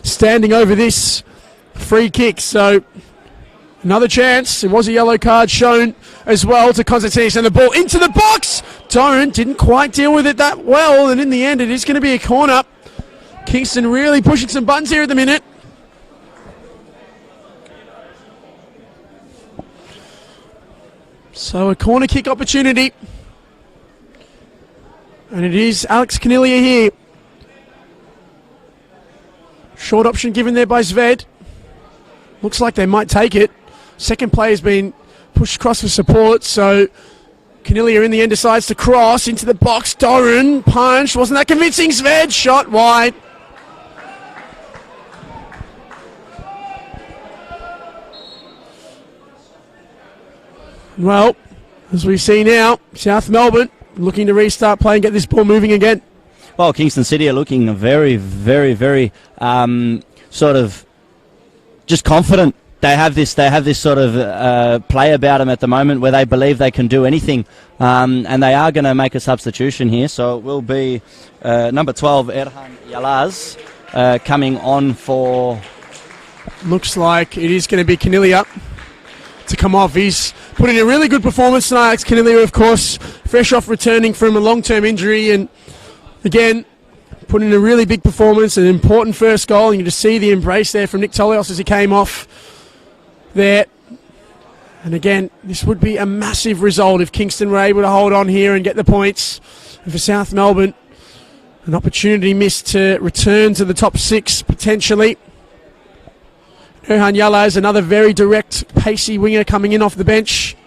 standing over this free kick. So another chance. It was a yellow card shown as well to Konstantinis, and the ball into the box. Doran didn't quite deal with it that well, and in the end it is going to be a corner. Kingston really pushing some buttons here at the minute. So a corner kick opportunity. And it is Alex Canilia here. Short option given there by Zved. Looks like they might take it. Second player's been pushed across for support, so Canilia in the end decides to cross into the box. Doran, punch. Wasn't that convincing? Zved, shot wide. Well, as we see now, South Melbourne looking to restart play and get this ball moving again. Well, Kingston City are looking very, very, very sort of just confident. They have this sort of play about them at the moment where they believe they can do anything, and they are going to make a substitution here. So it will be number 12, Erhan Yalaz, coming on for... Looks like it is going to be Canilia to come off. He's put in a really good performance tonight. Alex Canilia, of course, fresh off returning from a long-term injury, and again, put in a really big performance, an important first goal, and you just see the embrace there from Nick Tolios as he came off there. And again, this would be a massive result if Kingston were able to hold on here and get the points. And for South Melbourne, an opportunity missed to return to the top six potentially. Erhan Yalaz, another very direct, pacey winger coming in off the bench.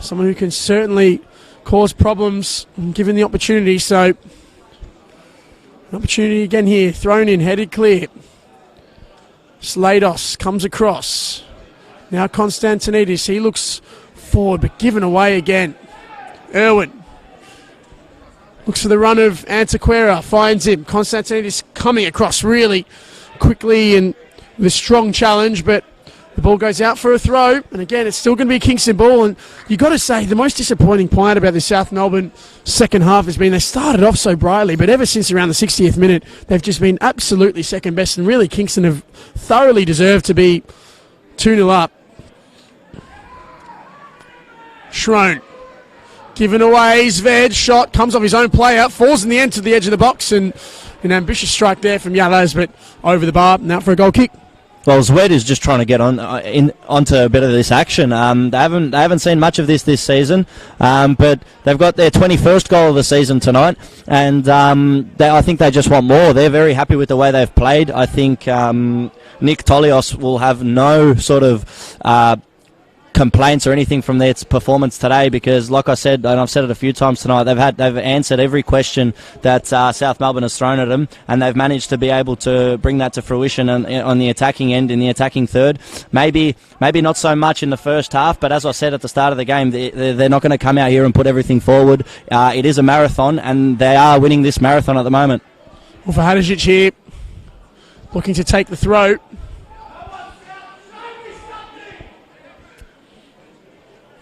Someone who can certainly cause problems given the opportunity. So, an opportunity again here, thrown in, headed clear. Slados comes across. Now Konstantinidis, he looks forward, but given away again. Irwin looks for the run of Antequera, finds him. Konstantinidis coming across really quickly and with a strong challenge, but the ball goes out for a throw, and again it's still going to be a Kingston ball. And you've got to say the most disappointing point about the South Melbourne second half has been they started off so brightly, but ever since around the 60th minute they've just been absolutely second best, and really Kingston have thoroughly deserved to be 2-0 up. Schroen given away. Zved, shot comes off his own player, falls in the end to the edge of the box, and an ambitious strike there from Yalaz, but over the bar, now for a goal kick. Well, Zwed is just trying to get onto a bit of this action. They haven't seen much of this season, but they've got their 21st goal of the season tonight, and I think they just want more. They're very happy with the way they've played. I think Nick Tolios will have no sort of complaints or anything from their performance today, because like I said, and I've said it a few times tonight, they've answered every question that South Melbourne has thrown at them, and they've managed to be able to bring that to fruition on the attacking end, in the attacking third. Maybe not so much in the first half, but as I said at the start of the game, they're not going to come out here and put everything forward. It is a marathon, and they are winning this marathon at the moment. Well, for Hadžić here, looking to take the throw.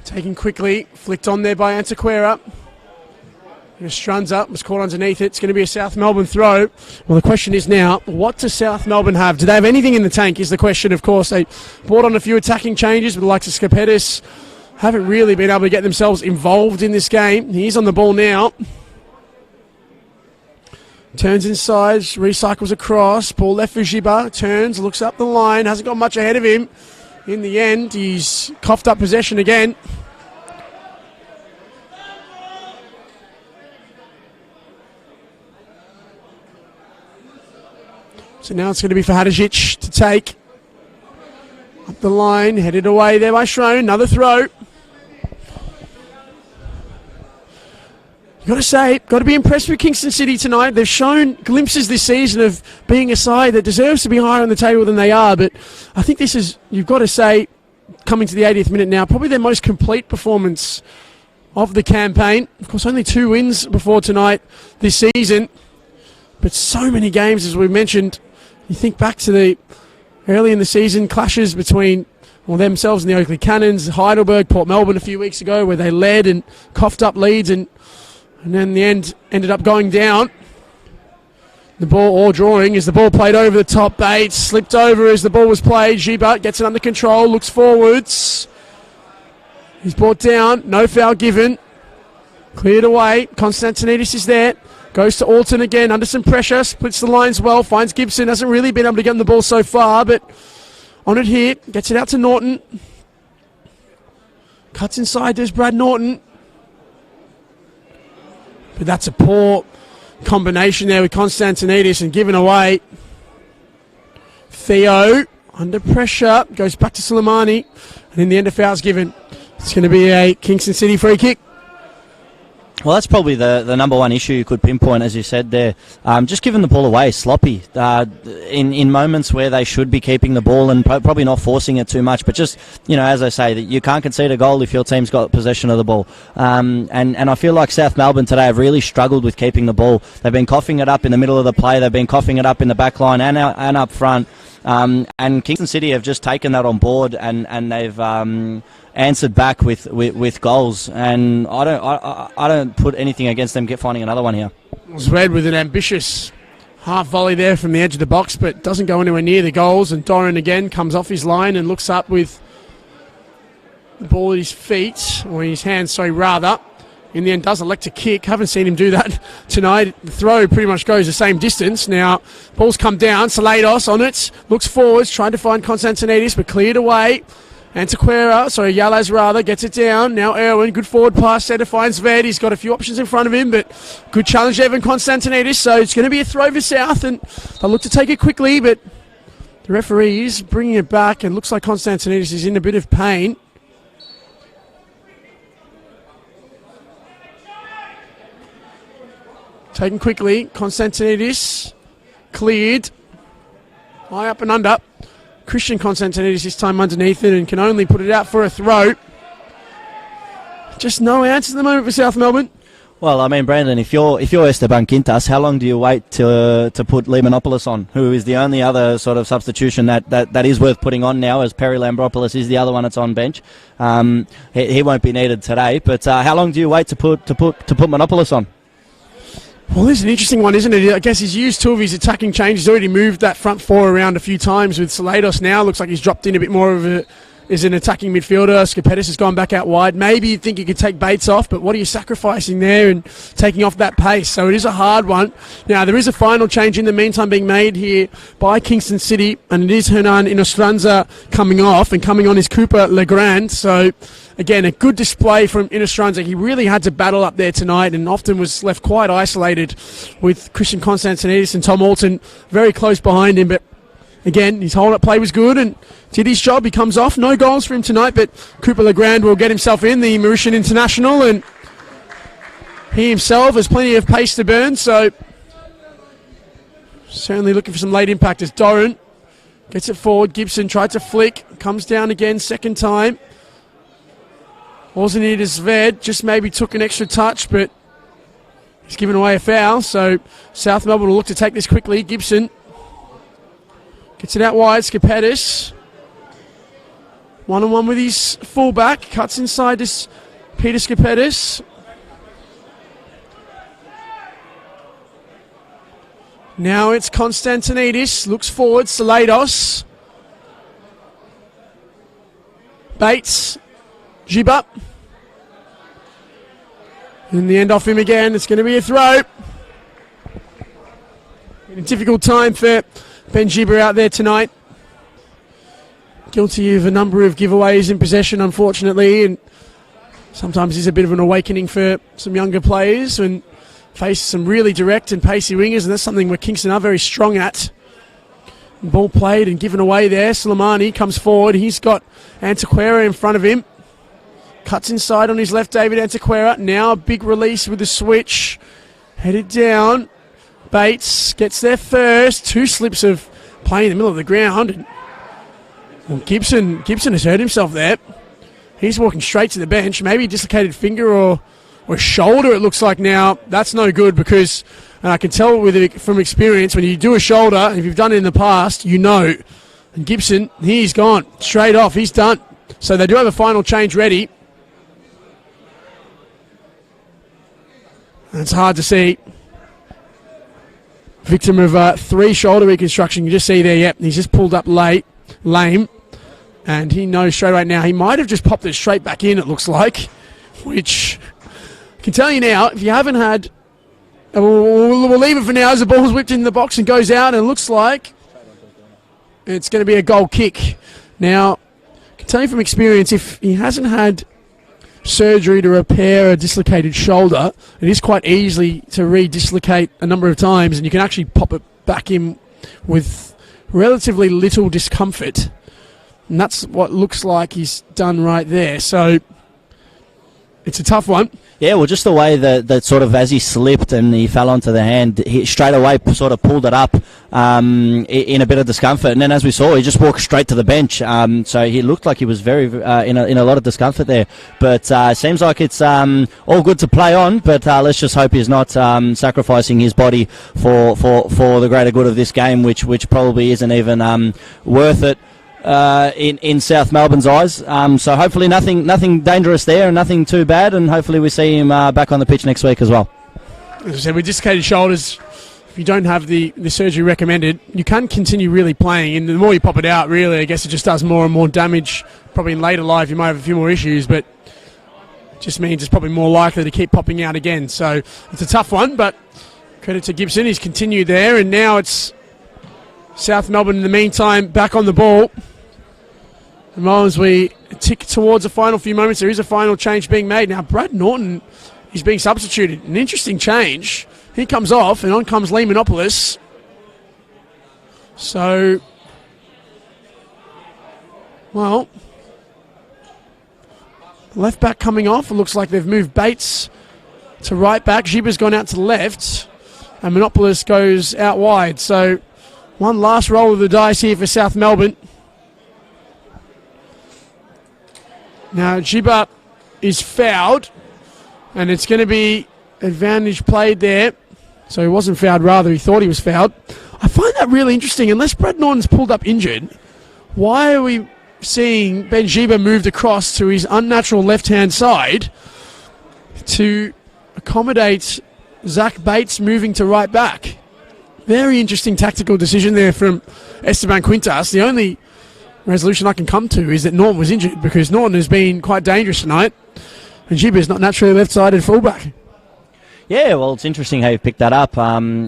Taken quickly, flicked on there by Antequera. Strunza was caught underneath it. It's going to be a South Melbourne throw. Well, the question is now, what does South Melbourne have? Do they have anything in the tank is the question, of course. They brought on a few attacking changes with the likes of Skapetis. Haven't really been able to get themselves involved in this game. He's on the ball now. Turns inside, recycles across. Ball left for Giba. Turns, looks up the line. Hasn't got much ahead of him. In the end, he's coughed up possession again. So now it's going to be for Hadžić to take. Up the line, headed away there by Schrone. Another throw. You've got to say, got to be impressed with Kingston City tonight. They've shown glimpses this season of being a side that deserves to be higher on the table than they are. But I think this is, you've got to say, coming to the 80th minute now, probably their most complete performance of the campaign. Of course, only 2 wins before tonight this season. But so many games, as we mentioned. You think back to the early in the season clashes between themselves and the Oakley Cannons, Heidelberg, Port Melbourne a few weeks ago, where they led and coughed up leads and then in the end ended up going down. The ball or drawing as the ball played over the top. Bates slipped over as the ball was played. Gibert gets it under control, looks forwards. He's brought down, no foul given. Cleared away, Konstantinidis is there. Goes to Alton again, under some pressure, splits the lines well, finds Gibson, hasn't really been able to get on the ball so far, but on it here, gets it out to Norton. Cuts inside, there's Brad Norton. But that's a poor combination there with Konstantinidis and given away. Theo, under pressure, goes back to Soleimani, and in the end a foul's given. It's going to be a Kingston City free kick. Well, that's probably the number one issue you could pinpoint, as you said there. Just giving the ball away, sloppy. In moments where they should be keeping the ball and probably not forcing it too much. But just, as I say, that you can't concede a goal if your team's got possession of the ball. And I feel like South Melbourne today have really struggled with keeping the ball. They've been coughing it up in the middle of the play. They've been coughing it up in the back line and up front. And Kingston City have just taken that on board and they've answered back with goals. And I don't put anything against them finding another one here. It was Red with an ambitious half volley there from the edge of the box, but doesn't go anywhere near the goals. And Doran again comes off his line and looks up with the ball at his feet, or his hands, sorry, rather. In the end, does elect to kick. Haven't seen him do that tonight. The throw pretty much goes the same distance. Now, ball's come down. Salados on it. Looks forwards, trying to find Konstantinidis, but cleared away. Yalaz rather, gets it down. Now Irwin, good forward pass, centre finds Ved. He's got a few options in front of him, but good challenge, Evan Konstantinidis. So it's going to be a throw for South, and they'll look to take it quickly, but the referee is bringing it back, and looks like Konstantinidis is in a bit of pain. Taken quickly, Konstantinidis cleared. High up and under. Christian Konstantinidis this time underneath it and can only put it out for a throw. Just no answer at the moment for South Melbourne. Well, I mean, Brandon, if you're Esteban Quintas, how long do you wait to put Limanopoulos on, who is the only other sort of substitution that is worth putting on now, as Perry Lambropoulos is the other one that's on bench. He won't be needed today, but how long do you wait to put Manopoulos on? Well, this is an interesting one, isn't it? I guess he's used 2 of his attacking changes. He's already moved that front 4 around a few times with Salados now. Looks like he's dropped in a bit more of is an attacking midfielder. Skapetis has gone back out wide. Maybe you'd think you could take Bates off, but what are you sacrificing there and taking off that pace? So it is a hard one. Now, there is a final change in the meantime being made here by Kingston City, and it is Hernan Inostranza coming off, and coming on is Cooper Legrand. So again, a good display from Inostranza. He really had to battle up there tonight and often was left quite isolated with Christian Konstantinidis and Tom Alton very close behind him. But again, his hold-up play was good and did his job. He comes off. No goals for him tonight, but Cooper Legrand will get himself in, the Mauritian international, and he himself has plenty of pace to burn, so certainly looking for some late impact as Doran gets it forward. Gibson tried to flick, comes down again, second time. All he needed is Ved, just maybe took an extra touch, but he's given away a foul, so South Melbourne will look to take this quickly. Gibson Gets it out wide, Skipetis. One-on-one with his fullback. Cuts inside this Peter Skipetis. Now it's Konstantinidis. Looks forward, Salados. Bates. Giba. In the end off him again. It's going to be a throw. A difficult time for Ben Giba out there tonight. Guilty of a number of giveaways in possession, unfortunately, and sometimes it's a bit of an awakening for some younger players and face some really direct and pacey wingers, and that's something where Kingston are very strong at. Ball played and given away there. Soleimani comes forward. He's got Antequera in front of him. Cuts inside on his left, David Antequera. Now a big release with the switch. Headed down. Bates gets there first. 2 slips of play in the middle of the ground. And, well, Gibson has hurt himself there. He's walking straight to the bench. Maybe a dislocated finger or shoulder, it looks like now. That's no good because I can tell from experience when you do a shoulder, if you've done it in the past, you know. And Gibson, he's gone. Straight off. He's done. So they do have a final change ready. And it's hard to see. Victim of 3 shoulder reconstruction. You just see there, yep, he's just pulled up lame. And he knows straight away now. He might have just popped it straight back in, it looks like. Which, I can tell you now, if you haven't had... We'll leave it for now as the ball's whipped in the box and goes out. And it looks like it's going to be a goal kick. Now, I can tell you from experience, if he hasn't had surgery to repair a dislocated shoulder, it is quite easy to re-dislocate a number of times, and you can actually pop it back in with relatively little discomfort. And that's what looks like he's done right there. So it's a tough one. Yeah, well, just the way that sort of as he slipped and he fell onto the hand, he straight away sort of pulled it up in a bit of discomfort. And then as we saw, he just walked straight to the bench. So he looked like he was very in a lot of discomfort there. But seems like it's all good to play on. But let's just hope he's not sacrificing his body for the greater good of this game, which probably isn't even worth it. In South Melbourne's eyes. So hopefully nothing dangerous there and nothing too bad, and hopefully we see him back on the pitch next week as well. As I said, with dislocated shoulders, if you don't have the surgery recommended, you can continue really playing, and the more you pop it out, really, I guess it just does more and more damage. Probably in later life you might have a few more issues, but it just means it's probably more likely to keep popping out again. So it's a tough one, but credit to Gibson, he's continued there, and now it's South Melbourne in the meantime back on the ball. And as we tick towards the final few moments, there is a final change being made. Now, Brad Norton is being substituted. An interesting change. He comes off, and on comes Lee Manopoulos. So, well, left back coming off. It looks like they've moved Bates to right back. Giba's gone out to the left, and Manopoulos goes out wide. So, one last roll of the dice here for South Melbourne. Now, Giba is fouled, and it's going to be advantage played there. So he wasn't fouled, rather he thought he was fouled. I find that really interesting. Unless Brad Norton's pulled up injured, why are we seeing Ben Giba moved across to his unnatural left-hand side to accommodate Zach Bates moving to right back? Very interesting tactical decision there from Esteban Quintas. The only resolution I can come to is that Norton was injured, because Norton has been quite dangerous tonight, and Giba is not naturally a left-sided fullback. Yeah, well, it's interesting how you picked that up.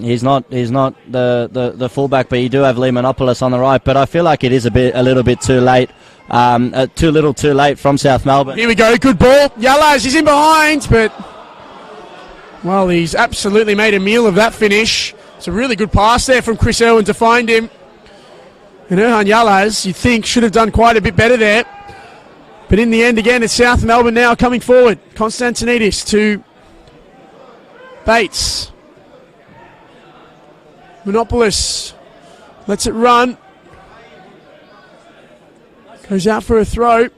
He's not the fullback, but you do have Lee Manopoulos on the right. But I feel like it is a little bit too late, too little, too late from South Melbourne. Here we go, good ball. Yallas, he's in behind, but well, he's absolutely made a meal of that finish. It's a really good pass there from Chris Irwin to find him. And Erhan Yalaz, you think, should have done quite a bit better there. But in the end, again, it's South Melbourne now coming forward. Konstantinidis to Bates. Manopoulos lets it run. Goes out for a throw.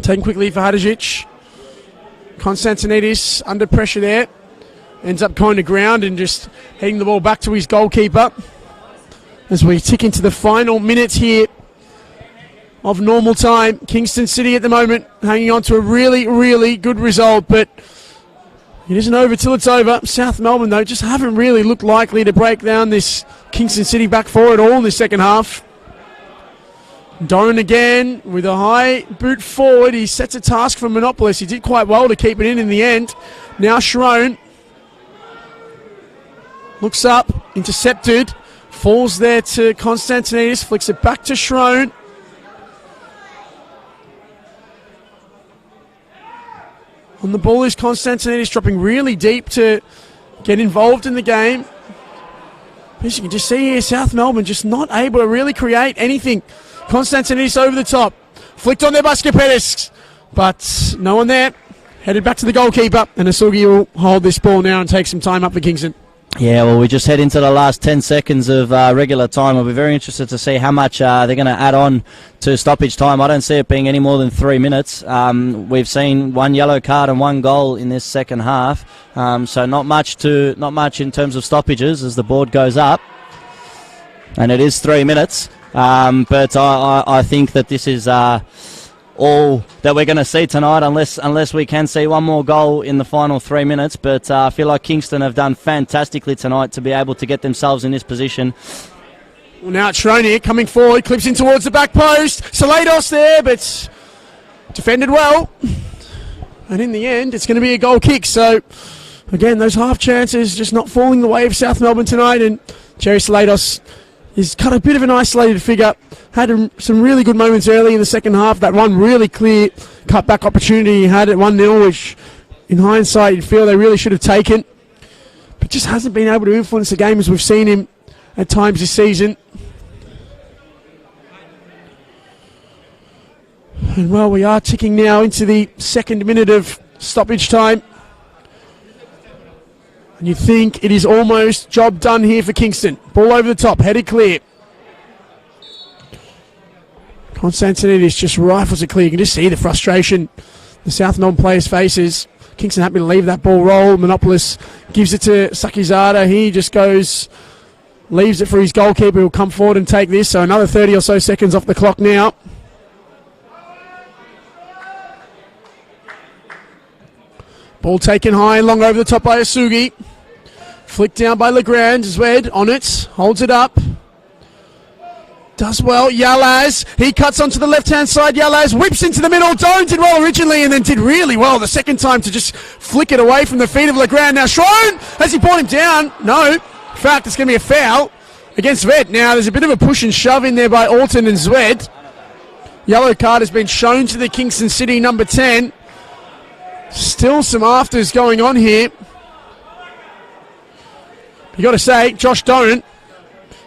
Taken quickly for Hadžić. Konstantinidis under pressure there. ends up going to ground and just heading the ball back to his goalkeeper as we tick into the final minutes here of normal time. Kingston City at the moment hanging on to a really, really good result, but it isn't over till it's over. South Melbourne, though, just haven't really looked likely to break down this Kingston City back four at all in the second half. Doran again with a high boot forward. He sets a task for Monopolis. He did quite well to keep it in the end. Now Shrone looks up, intercepted, falls there to Konstantinidis, flicks it back to Shrone. On the ball is Konstantinidis, dropping really deep to get involved in the game. As you can just see here, South Melbourne just not able to really create anything. Konstantinidis over the top. Flicked on there by Skipedis, but no one there. Headed back to the goalkeeper, and Asugi will hold this ball now and take some time up for Kingston. Yeah, well, we just head into the last 10 seconds of regular time. I'll be very interested to see how much they're going to add on to stoppage time. I don't see it being any more than 3 minutes. We've seen one yellow card and one goal in this second half, so not much in terms of stoppages as the board goes up, and it is 3 minutes. But I think that this is all that we're going to see tonight, unless we can see one more goal in the final 3 minutes. But I feel like Kingston have done fantastically tonight to be able to get themselves in this position. Well, now it's Shrone here, coming forward, clips in towards the back post. Salados there, but defended well. And in the end, it's going to be a goal kick. So, again, those half chances just not falling the way of South Melbourne tonight. And Jerry Salados is kind of a bit of an isolated figure. Had some really good moments early in the second half. That one really clear cutback opportunity he had at 1-0, which in hindsight you'd feel they really should have taken. But just hasn't been able to influence the game as we've seen him at times this season. And well, we are ticking now into the second minute of stoppage time. And you think it is almost job done here for Kingston. Ball over the top, headed clear. Konstantinidis just rifles it clear. You can just see the frustration the South Melbourne players' faces. Kingston happy to leave that ball roll. Monopolis gives it to Sakizada. He just goes, leaves it for his goalkeeper who will come forward and take this. So another 30 or so seconds off the clock now. Ball taken high and long over the top by Asugi. Flicked down by Legrand. Zwed on it. Holds it up. Does well. Yalaz. He cuts onto the left-hand side. Yalaz whips into the middle. Doran did well originally and then did really well the second time to just flick it away from the feet of Legrand. Now Shrone, has he brought him down? No. In fact, it's going to be a foul against Zwed. Now there's a bit of a push and shove in there by Alton and Zwed. Yellow card has been shown to the Kingston City number 10. Still some afters going on here. You got to say, Josh Doran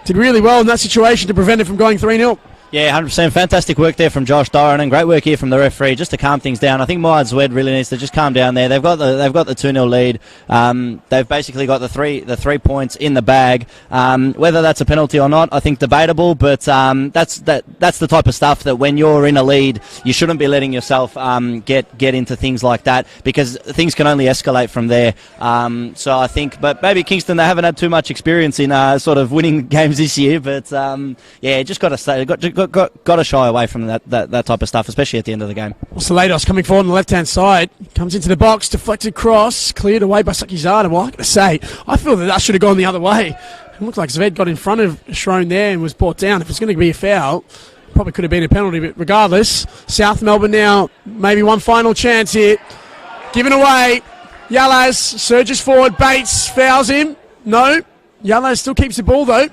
did really well in that situation to prevent it from going 3-0. Yeah, 100%. Fantastic work there from Josh Doran, and great work here from the referee just to calm things down. I think Myers Zwed really needs to just calm down there. They've got the 2-0 lead. They've basically got the three points in the bag. Whether that's a penalty or not, I think debatable. But that's the type of stuff that when you're in a lead, you shouldn't be letting yourself get into things like that, because things can only escalate from there. So I think, but maybe Kingston, they haven't had too much experience in sort of winning games this year. But yeah, just got to say, got to shy away from that type of stuff, especially at the end of the game. Well, Salados coming forward on the left-hand side, comes into the box, deflected cross, cleared away by Sakizada. Well, I got to say, I feel that should have gone the other way. It looked like Zved got in front of Shrone there and was brought down. If it's going to be a foul, probably could have been a penalty, but regardless, South Melbourne now, maybe one final chance here. Given away, Yalaz surges forward, Bates fouls him. No, Yalaz still keeps the ball though.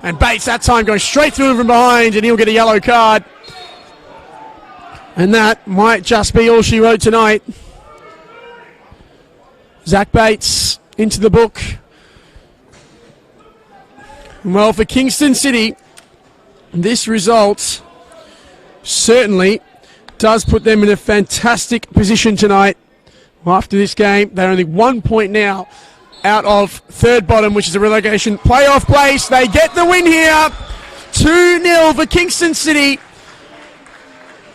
And Bates that time goes straight through him from behind and he'll get a yellow card. And that might just be all she wrote tonight. Zach Bates into the book. Well, for Kingston City, this result certainly does put them in a fantastic position tonight. Well, after this game, they're only 1 point now out of third bottom, which is a relegation playoff place. They get the win here. 2-0 for Kingston City.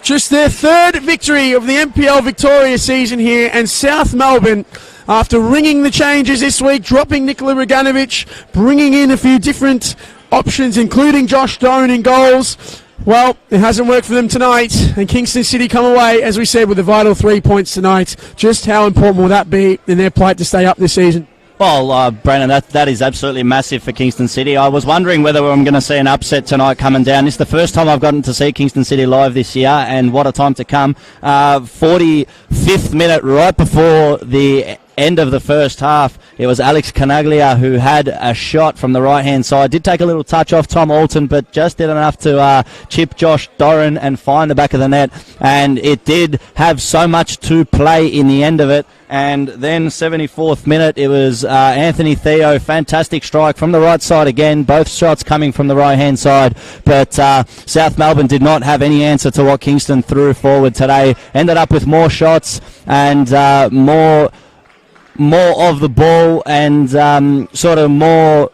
Just their third victory of the NPL Victoria season here, and South Melbourne after ringing the changes this week, dropping Nikola Roganovic, bringing in a few different options, including Josh Doan in goals. Well, it hasn't worked for them tonight, and Kingston City come away, as we said, with a vital 3 points tonight. Just how important will that be in their plight to stay up this season? Well, Brandon, that is absolutely massive for Kingston City. I was wondering whether I'm going to see an upset tonight coming down. It's the first time I've gotten to see Kingston City live this year, and what a time to come. 45th minute, right before the end of the first half, it was Alex Canaglia who had a shot from the right-hand side. Did take a little touch off Tom Alton, but just did enough to chip Josh Doran and find the back of the net. And it did have so much to play in the end of it. And then 74th minute, it was Anthony Theo, fantastic strike from the right side again, both shots coming from the right-hand side. But South Melbourne did not have any answer to what Kingston threw forward today. Ended up with more shots and more of the ball and sort of more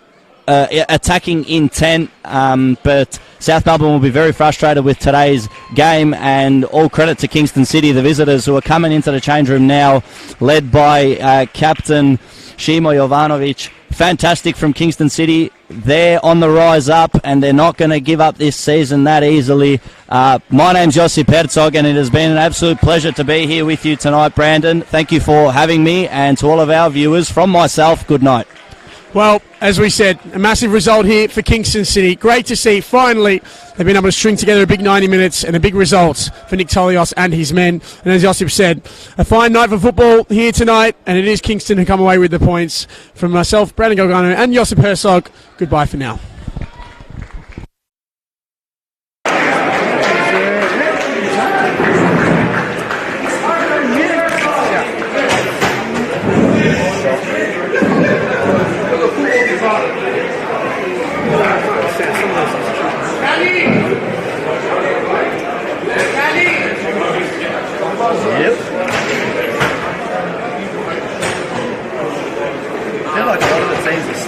attacking intent, but South Melbourne will be very frustrated with today's game, and all credit to Kingston City, the visitors, who are coming into the change room now, led by Captain Shimo Jovanovic. Fantastic from Kingston City. They're on the rise up, and they're not going to give up this season that easily. My name's Josip Herzog, and it has been an absolute pleasure to be here with you tonight, Brandon. Thank you for having me, and to all of our viewers, from myself, good night. Well, as we said, a massive result here for Kingston City. Great to see, finally, they've been able to string together a big 90 minutes and a big result for Nick Tolios and his men. And as Josip said, a fine night for football here tonight, and it is Kingston who come away with the points. From myself, Brandon Golgano, and Josip Herzog, goodbye for now.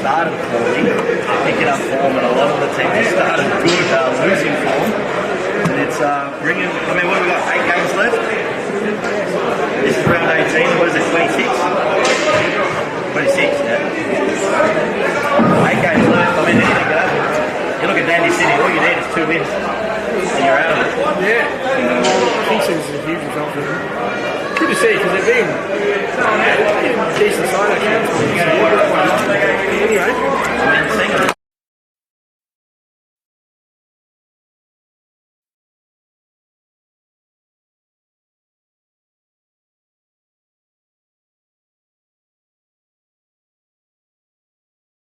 Started poorly, picking up form, and a lot of the teams have started good, losing form. And it's bringing, I mean, what have we got? 8 games left? This is round 18, what is it, 26? 26, yeah. 8 games left, I mean, anything can happen. You look at Dandy City, all you need is 2 wins, and you're out of it. Yeah, Kingston's a huge result for them. Good to see, because they've been decent side actually. Anyway, I mean,